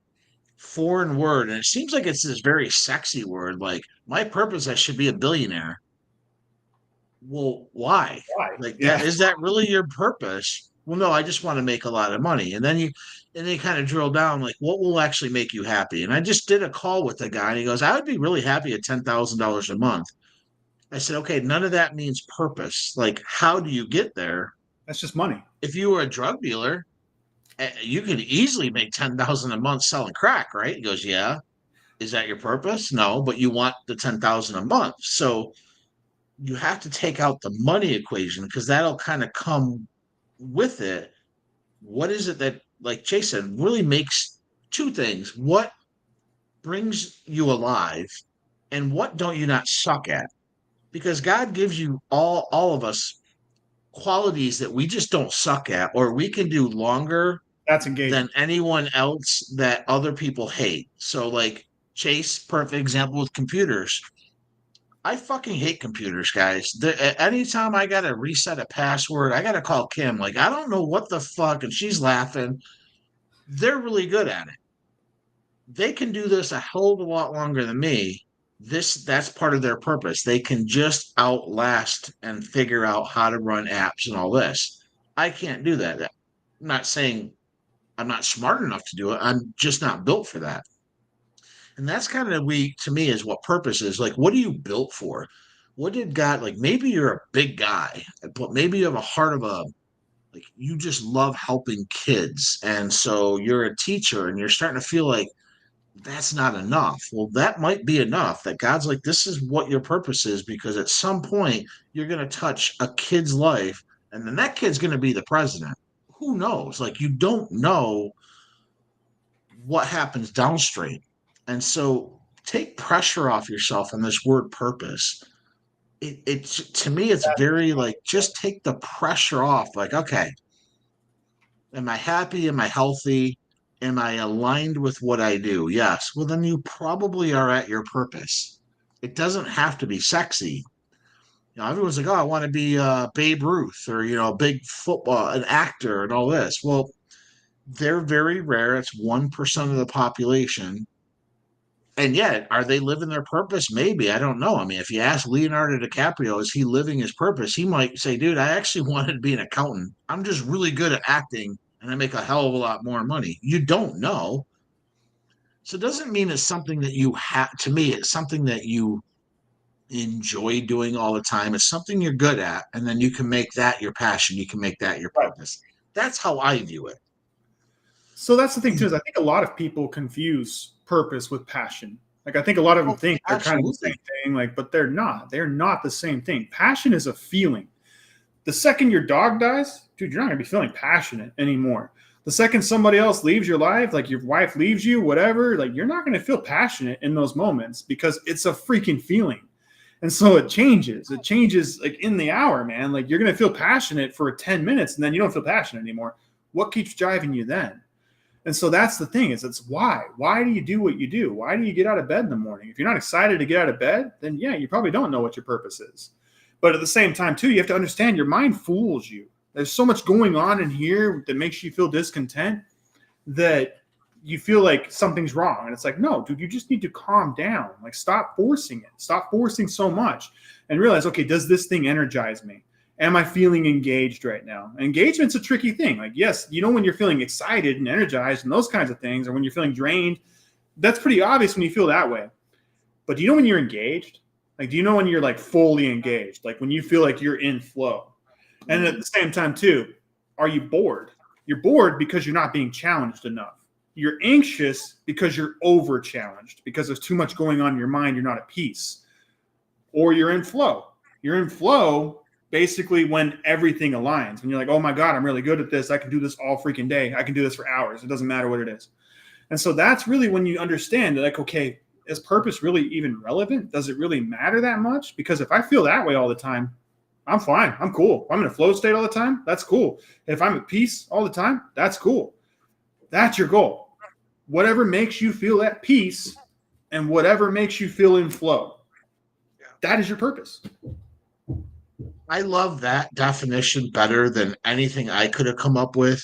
foreign word, and it seems like it's this very sexy word. Like, my purpose, I should be a billionaire. Well, why? Why? Like, Yeah. that is that really your purpose? Well, no, I just want to make a lot of money. And then they kind of drill down, like, what will actually make you happy? And I just did a call with a guy, and he goes, I would be really happy at $10,000 a month. I said, okay, none of that means purpose. Like, how do you get there? That's just money. If you were a drug dealer, you could easily make 10,000 a month selling crack, right? He goes, yeah. Is that your purpose? No, but you want the 10,000 a month. So you have to take out the money equation, because that'll kind of come with it. What is it that, like Chase said, really makes two things? What brings you alive, and what don't you not suck at? Because God gives you all of us qualities that we just don't suck at, or we can do longer That's engaging. than anyone else that other people hate. So, like Chase, perfect example with computers. I fucking hate computers, guys. Anytime I gotta reset a password, I gotta call Kim. Like, I don't know what the fuck, and she's laughing. They're really good at it. They can do this a hell of a lot longer than me. That's part of their purpose. They can just outlast and figure out how to run apps and all this. I can't do that. I'm not saying I'm not smart enough to do it. I'm just not built for that. And that's kind of to me, is what purpose is. Like, what are you built for? What did God, like, maybe you're a big guy, but maybe you have a heart of a, like, you just love helping kids. And so you're a teacher and you're starting to feel like that's not enough. Well, that might be enough, that God's like, this is what your purpose is, because at some point you're going to touch a kid's life, and then that kid's going to be the president. Who knows? Like, you don't know what happens downstream. And so take pressure off yourself on this word purpose. It's to me, it's very like, just take the pressure off. Like, okay, am I happy? Am I healthy? Am I aligned with what I do? Yes. Well, then you probably are at your purpose. It doesn't have to be sexy. Everyone's like, oh, I want to be Babe Ruth or, a big football, an actor and all this. Well, they're very rare. It's 1% of the population. And yet, are they living their purpose? Maybe. I don't know. I mean, if you ask Leonardo DiCaprio, is he living his purpose? He might say, dude, I actually wanted to be an accountant. I'm just really good at acting and I make a hell of a lot more money. You don't know. So it doesn't mean it's something that you have. To me, it's something that you enjoy doing all the time. It's something you're good at. And then you can make that your passion. You can make that your Right. purpose. That's how I view it. So that's the thing too, is I think a lot of people confuse purpose with passion. Like I think a lot of them Oh, think they're kind of the same absolutely. thing, like, but they're not. They're not the same thing. Passion is a feeling. The second your dog dies, dude, you're not gonna be feeling passionate anymore. The second somebody else leaves your life, like your wife leaves you, whatever, like you're not gonna feel passionate in those moments because it's a freaking feeling. And so it changes. It changes like in the hour, man. Like you're gonna feel passionate for 10 minutes and then you don't feel passionate anymore. What keeps driving you then? And so that's the thing is it's why. Why do you do what you do? Why do you get out of bed in the morning? If you're not excited to get out of bed, then yeah, you probably don't know what your purpose is. But at the same time, too, you have to understand your mind fools you. There's so much going on in here that makes you feel discontent that you feel like something's wrong. And it's like, no, dude, you just need to calm down. Like, stop forcing it. Stop forcing so much and realize, okay, does this thing energize me? Am I feeling engaged right now? Engagement's a tricky thing. Like, yes, when you're feeling excited and energized and those kinds of things, or when you're feeling drained, that's pretty obvious when you feel that way. But do you know when you're engaged? Like, do you know when you're like fully engaged? Like when you feel like you're in flow. And at the same time, too, are you bored? You're bored because you're not being challenged enough. You're anxious because you're over challenged, because there's too much going on in your mind. You're not at peace. Or you're in flow. You're in flow basically when everything aligns. When you're like, oh my God, I'm really good at this. I can do this all freaking day. I can do this for hours. It doesn't matter what it is. And so that's really when you understand that, like, okay, is purpose really even relevant? Does it really matter that much? Because if I feel that way all the time, I'm fine. I'm cool. If I'm in a flow state all the time, that's cool. If I'm at peace all the time, that's cool. That's your goal. Whatever makes you feel at peace and whatever makes you feel in flow, that is your purpose. I love that definition better than anything I could have come up with.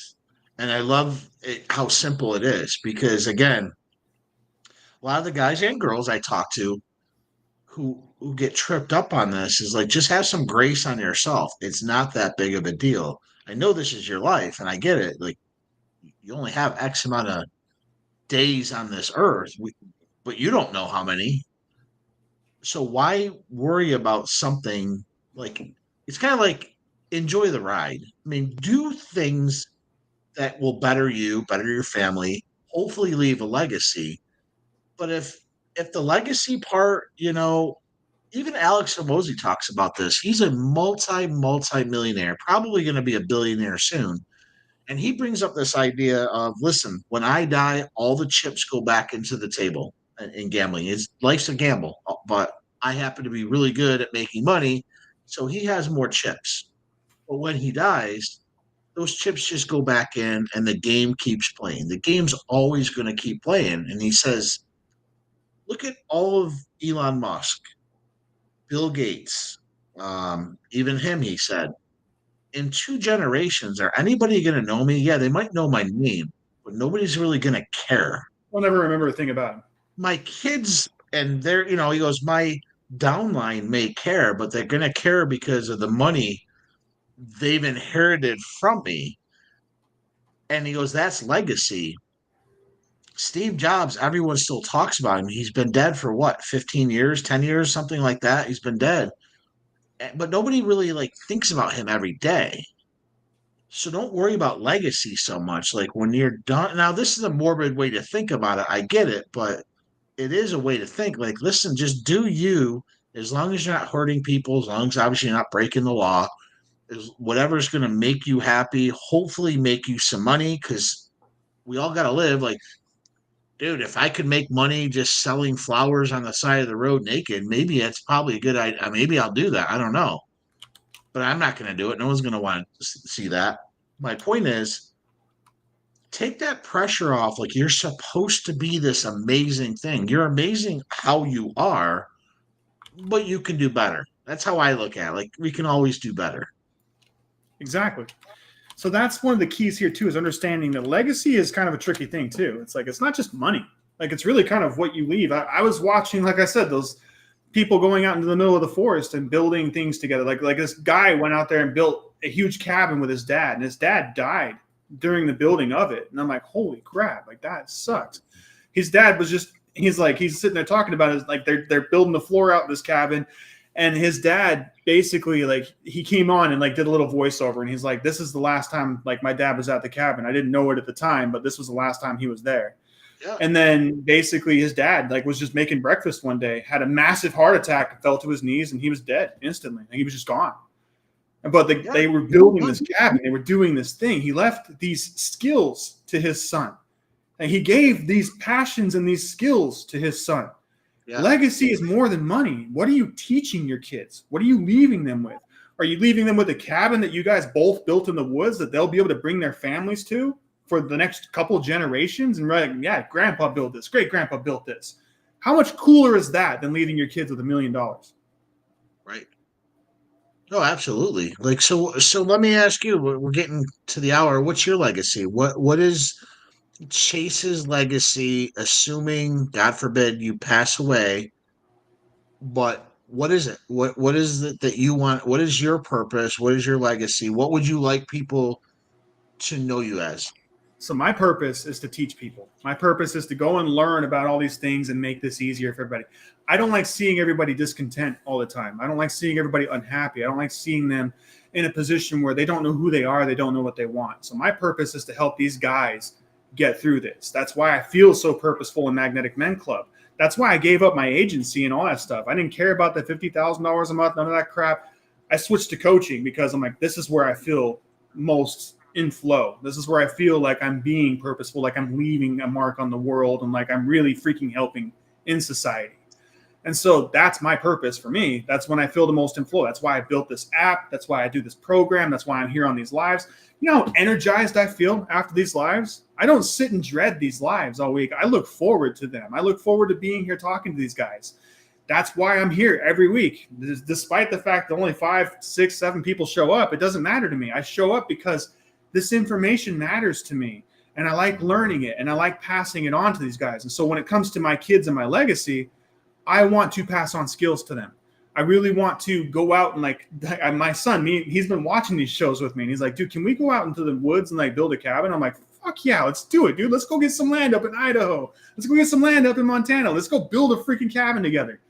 And I love how simple it is because, again, a lot of the guys and girls I talk to who get tripped up on this is like, just have some grace on yourself. It's not that big of a deal. I know this is your life and I get it. Like, you only have X amount of days on this earth, but you don't know how many. So why worry about something like it's kind of like enjoy the ride. I mean, do things that will better you, better your family, hopefully leave a legacy. But if the legacy part, even Alex Hormozy talks about this. He's a multi millionaire, probably going to be a billionaire soon. And he brings up this idea of, listen, when I die, all the chips go back into the table in gambling. His life's a gamble, but I happen to be really good at making money, so he has more chips. But when he dies, those chips just go back in and the game keeps playing. The game's always going to keep playing. And he says, look at all of Elon Musk, Bill Gates, even him, he said, in 2 generations, are anybody going to know me? Yeah, they might know my name, but nobody's really going to care. I'll never remember a thing about him. My kids, and they're, he goes, my downline may care, but they're going to care because of the money they've inherited from me. And he goes, that's legacy. Steve Jobs, everyone still talks about him. He's been dead for what, 15 years, 10 years, something like that. He's been dead. But nobody really like thinks about him every day. So don't worry about legacy so much. Like when you're done. Now, this is a morbid way to think about it. I get it, but it is a way to think. Like, listen, just do you as long as you're not hurting people, as long as obviously you're not breaking the law, is whatever's going to make you happy, hopefully make you some money because we all got to live. Like, dude, if I could make money just selling flowers on the side of the road naked, maybe that's probably a good idea. Maybe I'll do that. I don't know. But I'm not going to do it. No one's going to want to see that. My point is, take that pressure off. Like you're supposed to be this amazing thing. You're amazing how you are, but you can do better. That's how I look at it. Like, we can always do better. Exactly. So that's one of the keys here too, is understanding that legacy is kind of a tricky thing too. It's like, it's not just money. Like, it's really kind of what you leave. I was watching, like I said, those people going out into the middle of the forest and building things together. Like this guy went out there and built a huge cabin with his dad, and his dad died during the building of it. And I'm like, holy crap, like that sucks. His dad was just, he's sitting there talking about it, like they're building the floor out in this cabin. And his dad basically, like, he came on and like did a little voiceover, and he's like, this is the last time like my dad was at the cabin. I didn't know it at the time, but this was the last time he was there. Yeah. And then basically his dad like was just making breakfast one day, had a massive heart attack, fell to his knees, and he was dead instantly. And he was just gone. But they were building this cabin. They were doing this thing. He left these skills to his son. And he gave these passions and these skills to his son. Yeah. Legacy is more than money. What are you teaching your kids? What are you leaving them with? Are you leaving them with a cabin that you guys both built in the woods that they'll be able to bring their families to for the next couple generations? And right, yeah, grandpa built this, great grandpa built this. How much cooler is that than leaving your kids with $1 million? Right. Oh, absolutely. Like, so let me ask you, we're getting to the hour. What's your legacy? What is Chase's legacy, assuming, God forbid, you pass away? But what is it? What is it that you want? What is your purpose? What is your legacy? What would you like people to know you as? So my purpose is to teach people. My purpose is to go and learn about all these things and make this easier for everybody. I don't like seeing everybody discontent all the time. I don't like seeing everybody unhappy. I don't like seeing them in a position where they don't know who they are. They don't know what they want. So my purpose is to help these guys get through this. That's why I feel so purposeful in Magnetic Men Club. That's why I gave up my agency and all that stuff. I didn't care about the $50,000 a month, none of that crap. I switched to coaching because I'm like, this is where I feel most in flow. This is where I feel like I'm being purposeful, like I'm leaving a mark on the world, and like I'm really freaking helping in society. And so that's my purpose for me. That's when I feel the most in flow. That's why I built this app. That's why I do this program. That's why I'm here on these lives. You know how energized I feel after these lives? I don't sit and dread these lives all week. I look forward to them. I look forward to being here talking to these guys. That's why I'm here every week. Despite the fact that only 5, 6, 7 people show up, it doesn't matter to me. I show up because this information matters to me, and I like learning it, and I like passing it on to these guys. And so when it comes to my kids and my legacy, I want to pass on skills to them. I really want to go out and like my son, he's been watching these shows with me, and he's like, dude, can we go out into the woods and like build a cabin? I'm like, fuck yeah, let's do it, dude. Let's go get some land up in Idaho. Let's go get some land up in Montana. Let's go build a freaking cabin together.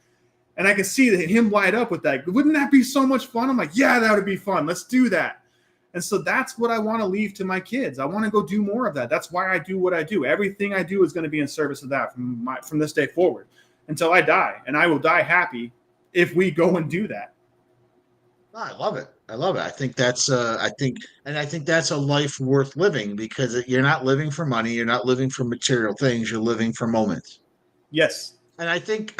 And I could see that him light up with that. Wouldn't that be so much fun? I'm like, yeah, that would be fun. Let's do that. And so that's what I want to leave to my kids. I want to go do more of that. That's why I do what I do. Everything I do is going to be in service of that from this day forward until I die. And I will die happy if we go and do that. I love it. I love it. I think that's I think that's a life worth living, because you're not living for money, you're not living for material things, you're living for moments. Yes. And I think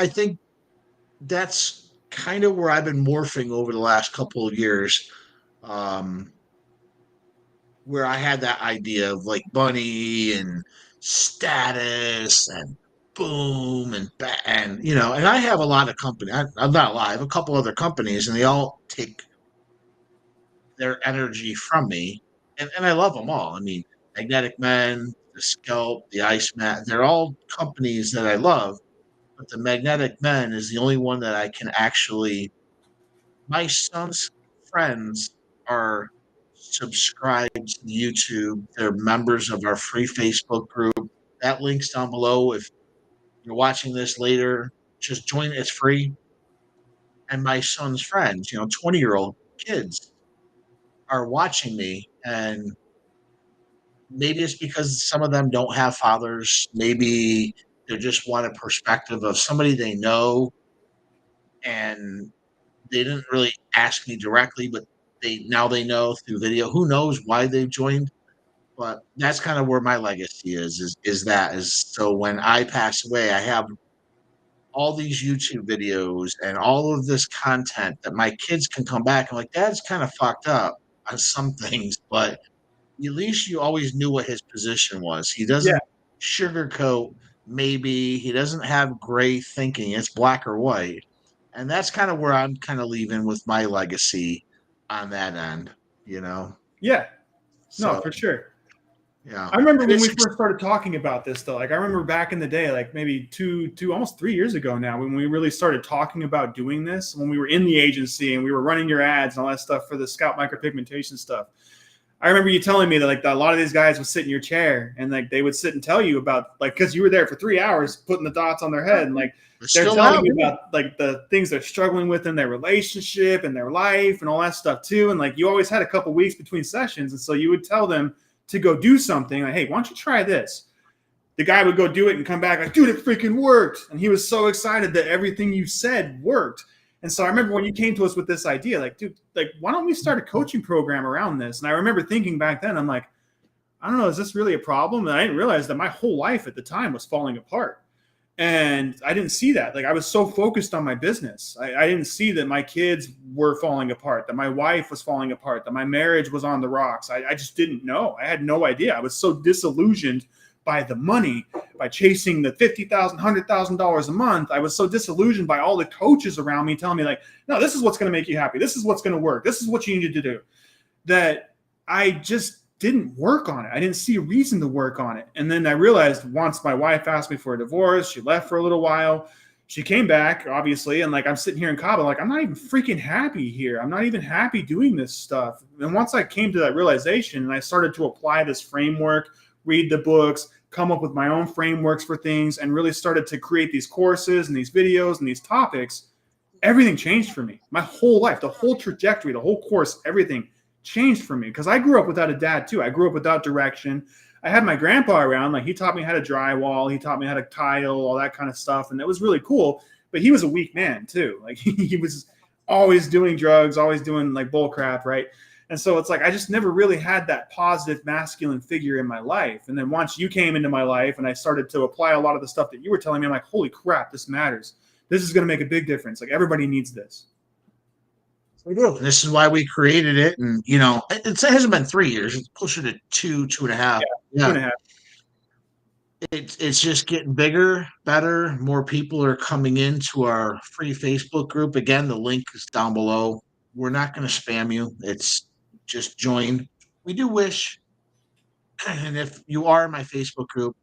that's kind of where I've been morphing over the last couple of years. Where I had that idea of like money and status and boom and and I have a lot of company. I'm not a lot. I have a couple other companies, and they all take their energy from me, and I love them all. I mean, Magnetic Men, the Scalp, the Ice Mat, they're all companies that I love, but the Magnetic Men is the only one that I can actually. My son's friends are subscribed to YouTube. They're members of our free Facebook group. That link's down below. If you're watching this later, just join. It's free. And my son's friends, 20-year-old kids, are watching me. And maybe it's because some of them don't have fathers. Maybe they just want a perspective of somebody they know. And they didn't really ask me directly, but they know through video. Who knows why they've joined? But that's kind of where my legacy is so when I pass away, I have all these YouTube videos and all of this content that my kids can come back and like, Dad's kind of fucked up on some things, but at least you always knew what his position was. He Yeah. doesn't sugarcoat. Maybe he doesn't have gray thinking. It's black or white. And that's kind of where I'm kind of leaving with my legacy on that end, you know. Yeah, no, So for sure. yeah, I remember and when it's we first started talking about this, though. Like, I remember back in the day, like maybe almost 3 years ago now, when we really started talking about doing this, when we were in the agency and we were running your ads and all that stuff for the Scout micropigmentation stuff. I remember you telling me that like a lot of these guys would sit in your chair and like they would sit and tell you about like because you were there for 3 hours putting the dots on their head and like I they're still telling am. you about like the things they're struggling with in their relationship and their life and all that stuff too. And like you always had a couple weeks between sessions, and so you would tell them to go do something like, hey, why don't you try this? The guy would go do it and come back like, dude, it freaking worked. And he was so excited that everything you said worked. And so I remember when you came to us with this idea, like, dude, like, why don't we start a coaching program around this? And I remember thinking back then, I'm like, I don't know, is this really a problem? And I didn't realize that my whole life at the time was falling apart. And I didn't see that. Like, I was so focused on my business. I didn't see that my kids were falling apart, that my wife was falling apart, that my marriage was on the rocks. I just didn't know. I had no idea. I was so disillusioned by the money, by chasing the $50,000, $100,000 a month. I was so disillusioned by all the coaches around me telling me like, no, this is what's going to make you happy. This is what's going to work. This is what you needed to do. That I just didn't work on it. I didn't see a reason to work on it. And then I realized once my wife asked me for a divorce, she left for a little while. She came back, obviously, and like I'm sitting here in Cabo, like I'm not even freaking happy here. I'm not even happy doing this stuff. And once I came to that realization and I started to apply this framework, read the books, come up with my own frameworks for things, and really started to create these courses and these videos and these topics, everything changed for me. My whole life, the whole trajectory, the whole course, everything changed for me because I grew up without a dad too. I grew up without direction. I had my grandpa around, like he taught me how to drywall, he taught me how to tile, all that kind of stuff, and it was really cool. But he was a weak man too. Like he was always doing drugs, always doing like bull crap, right? And so it's like I just never really had that positive masculine figure in my life. And then once you came into my life and I started to apply a lot of the stuff that you were telling me, I'm like, holy crap, this matters. This is going to make a big difference. Like everybody needs this. We do. And this is why we created it. And, you know, it hasn't been 3 years. It's closer to two and a half. Yeah, two Yeah. and a half. It's just getting bigger, better. More people are coming into our free Facebook group. Again, the link is down below. We're not going to spam you. It's just join. We do wish. And if you are in my Facebook group,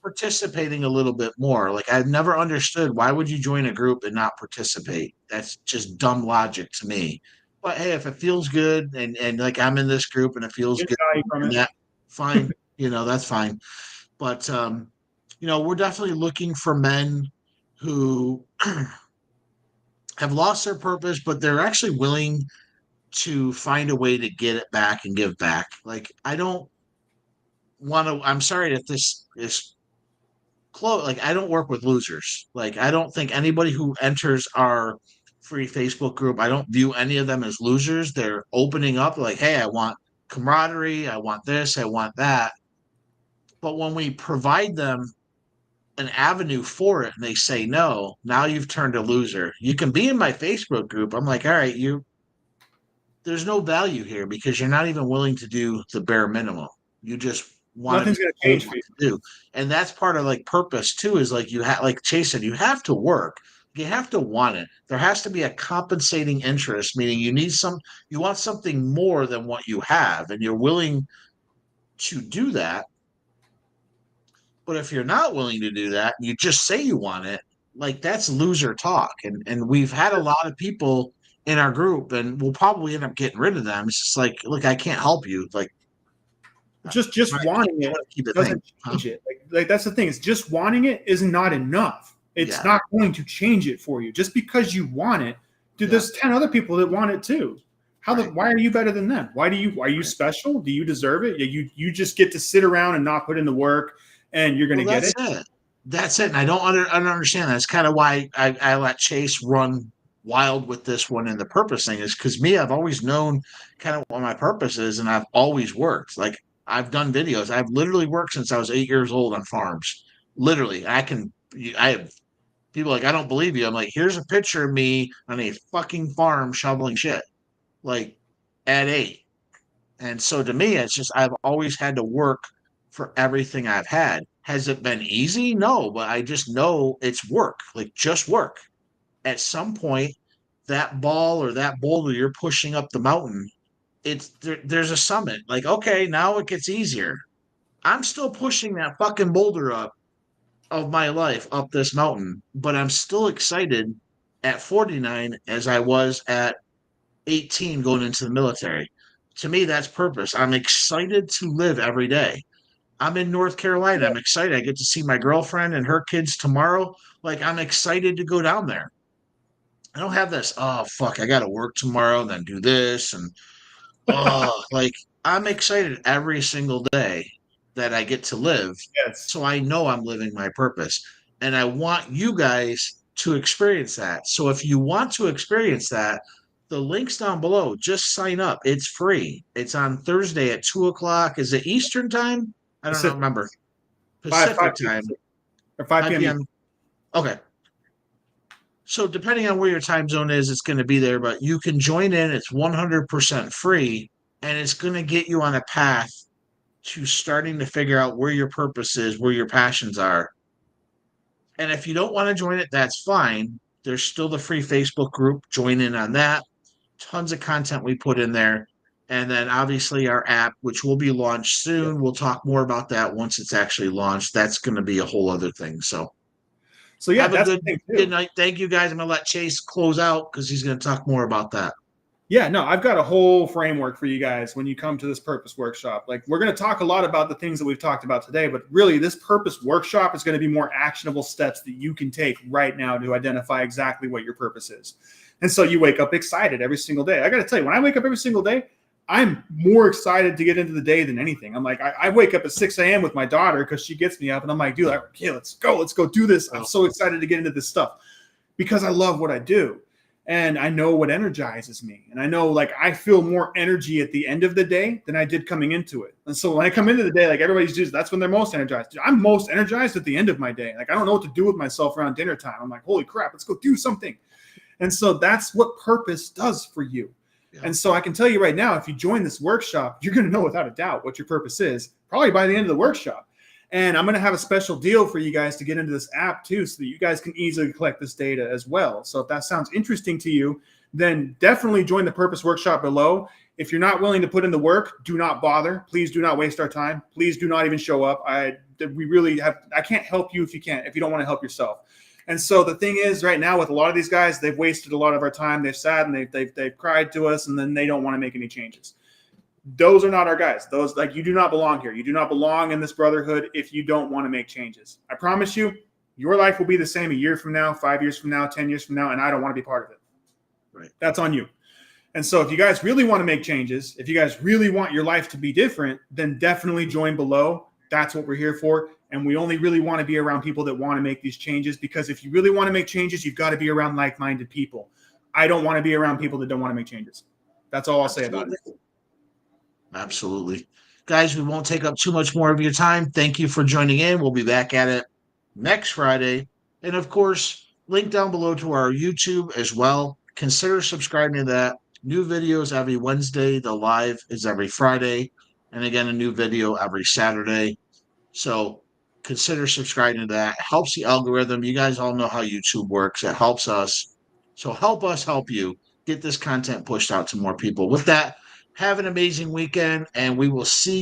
participating a little bit more. Like I've never understood why would you join a group and not participate? That's just dumb logic to me. But hey, if it feels good and like I'm in this group and it feels Get good, value from and it. that fine, that's fine. But we're definitely looking for men who have lost their purpose, but they're actually willing to find a way to get it back and give back. Like I don't want to. I'm sorry if this is close. Like I don't work with losers. Like I don't think anybody who enters our free Facebook group, I don't view any of them as losers. They're opening up like, hey, I want camaraderie, I want this, I want that. But when we provide them an avenue for it and they say no, now you've turned a loser. You can be in my Facebook group. I'm like, all right, there's no value here because you're not even willing to do the bare minimum. You just want to Nothing's be going to told change for what you. to do. And that's part of like purpose too, is like you have, like Chase said, you have to work. You have to want it. There has to be a compensating interest, meaning you want something more than what you have, and you're willing to do that. But if you're not willing to do that, you just say you want it, like that's loser talk. And we've had a lot of people in our group, and we'll probably end up getting rid of them. It's just like, look, I can't help you. Like, Just wanting it want to keep it thing, doesn't huh? change it. Like that's the thing. Is just wanting it is not enough. It's Yeah, not going to change it for you. Just because you want it, dude, yeah, there's 10 other people that want it too. right, Why are you better than them? Are you right. special? Do you deserve it? You just get to sit around and not put in the work and you're Well, gonna get that's it. it. That's it. And I don't understand. That's kind of why I let Chase run wild with this one. And the purpose thing is because me, I've always known kind of what my purpose is, and I've always worked. Like I've done videos. I've literally worked since I was 8 years old on farms. Literally, I have people like, I don't believe you. I'm like, here's a picture of me on a fucking farm shoveling shit, like at 8. And so to me, it's just I've always had to work for everything I've had. Has it been easy? No, but I just know it's work, like just work. at some point, that ball or that boulder you're pushing up the mountain, there's a summit. Like, okay, now it gets easier. I'm still pushing that fucking boulder up of my life up this mountain, but I'm still excited at 49 as I was at 18 going into the military. To me, that's purpose. I'm excited to live every day. I'm in North Carolina. I'm excited. I get to see my girlfriend and her kids tomorrow. Like, I'm excited to go down there. I don't have this, oh, fuck, I got to work tomorrow and then do this. And, oh, like, I'm excited every single day that I get to live. Yes. So I know I'm living my purpose. And I want you guys to experience that. So if you want to experience that, the link's down below. Just sign up. It's free. It's on Thursday at 2 o'clock. Is it Eastern time? I don't know, Pacific. remember. 5 Pacific p.m. time. or 5 5 p.m. p.m. Okay. So depending on where your time zone is, it's going to be there, but you can join in. It's 100% free, and it's going to get you on a path to starting to figure out where your purpose is, where your passions are. And if you don't want to join it, that's fine. There's still the free Facebook group. Join in on that. Tons of content we put in there. And then obviously our app, which will be launched soon. Yep. We'll talk more about that once it's actually launched. That's going to be a whole other thing. So Yeah, have a that's the good thing good too. night. Thank you guys. I'm gonna let Chase close out because he's gonna talk more about that. Yeah, no, I've got a whole framework for you guys when you come to this purpose workshop. Like, we're going to talk a lot about the things that we've talked about today, but really this purpose workshop is going to be more actionable steps that you can take right now to identify exactly what your purpose is. And so you wake up excited every single day. I got to tell you, when I wake up every single day, I'm more excited to get into the day than anything. I'm like, I wake up at 6 a.m. with my daughter because she gets me up, and I'm like, dude, okay, let's go do this. I'm so excited to get into this stuff because I love what I do. And I know what energizes me. And I know, like, I feel more energy at the end of the day than I did coming into it. And so when I come into the day, like everybody's just, that's when they're most energized. I'm most energized at the end of my day. Like, I don't know what to do with myself around dinner time. I'm like, holy crap, let's go do something. And so that's what purpose does for you. Yeah. And so I can tell you right now, if you join this workshop, you're going to know without a doubt what your purpose is, probably by the end of the workshop. And I'm going to have a special deal for you guys to get into this app too, so that you guys can easily collect this data as well. So if that sounds interesting to you, then definitely join the purpose workshop below. If you're not willing to put in the work, do not bother. Please do not waste our time. Please do not even show up. I can't help you if you don't want to help yourself. And so the thing is, right now with a lot of these guys, they've wasted a lot of our time. They've sat and they've cried to us, and then they don't want to make any changes. Those are not our guys. Those, like, you do not belong here. You do not belong in this brotherhood if you don't want to make changes. I promise you, your life will be the same a year from now, 5 years from now, 10 years from now, and I don't want to be part of it. Right. That's on you. And so if you guys really want to make changes, if you guys really want your life to be different, then definitely join below. That's what we're here for. And we only really want to be around people that want to make these changes, because if you really want to make changes, you've got to be around like-minded people. I don't want to be around people that don't want to make changes. That's all I'll say about it. Absolutely. Guys, we won't take up too much more of your time. Thank you for joining in. We'll be back at it next Friday. And of course, link down below to our YouTube as well. Consider subscribing to that. New videos every Wednesday. The live is every Friday. And again, a new video every Saturday. So consider subscribing to that. It helps the algorithm. You guys all know how YouTube works. It helps us. So help us help you get this content pushed out to more people. With that, have an amazing weekend, and we will see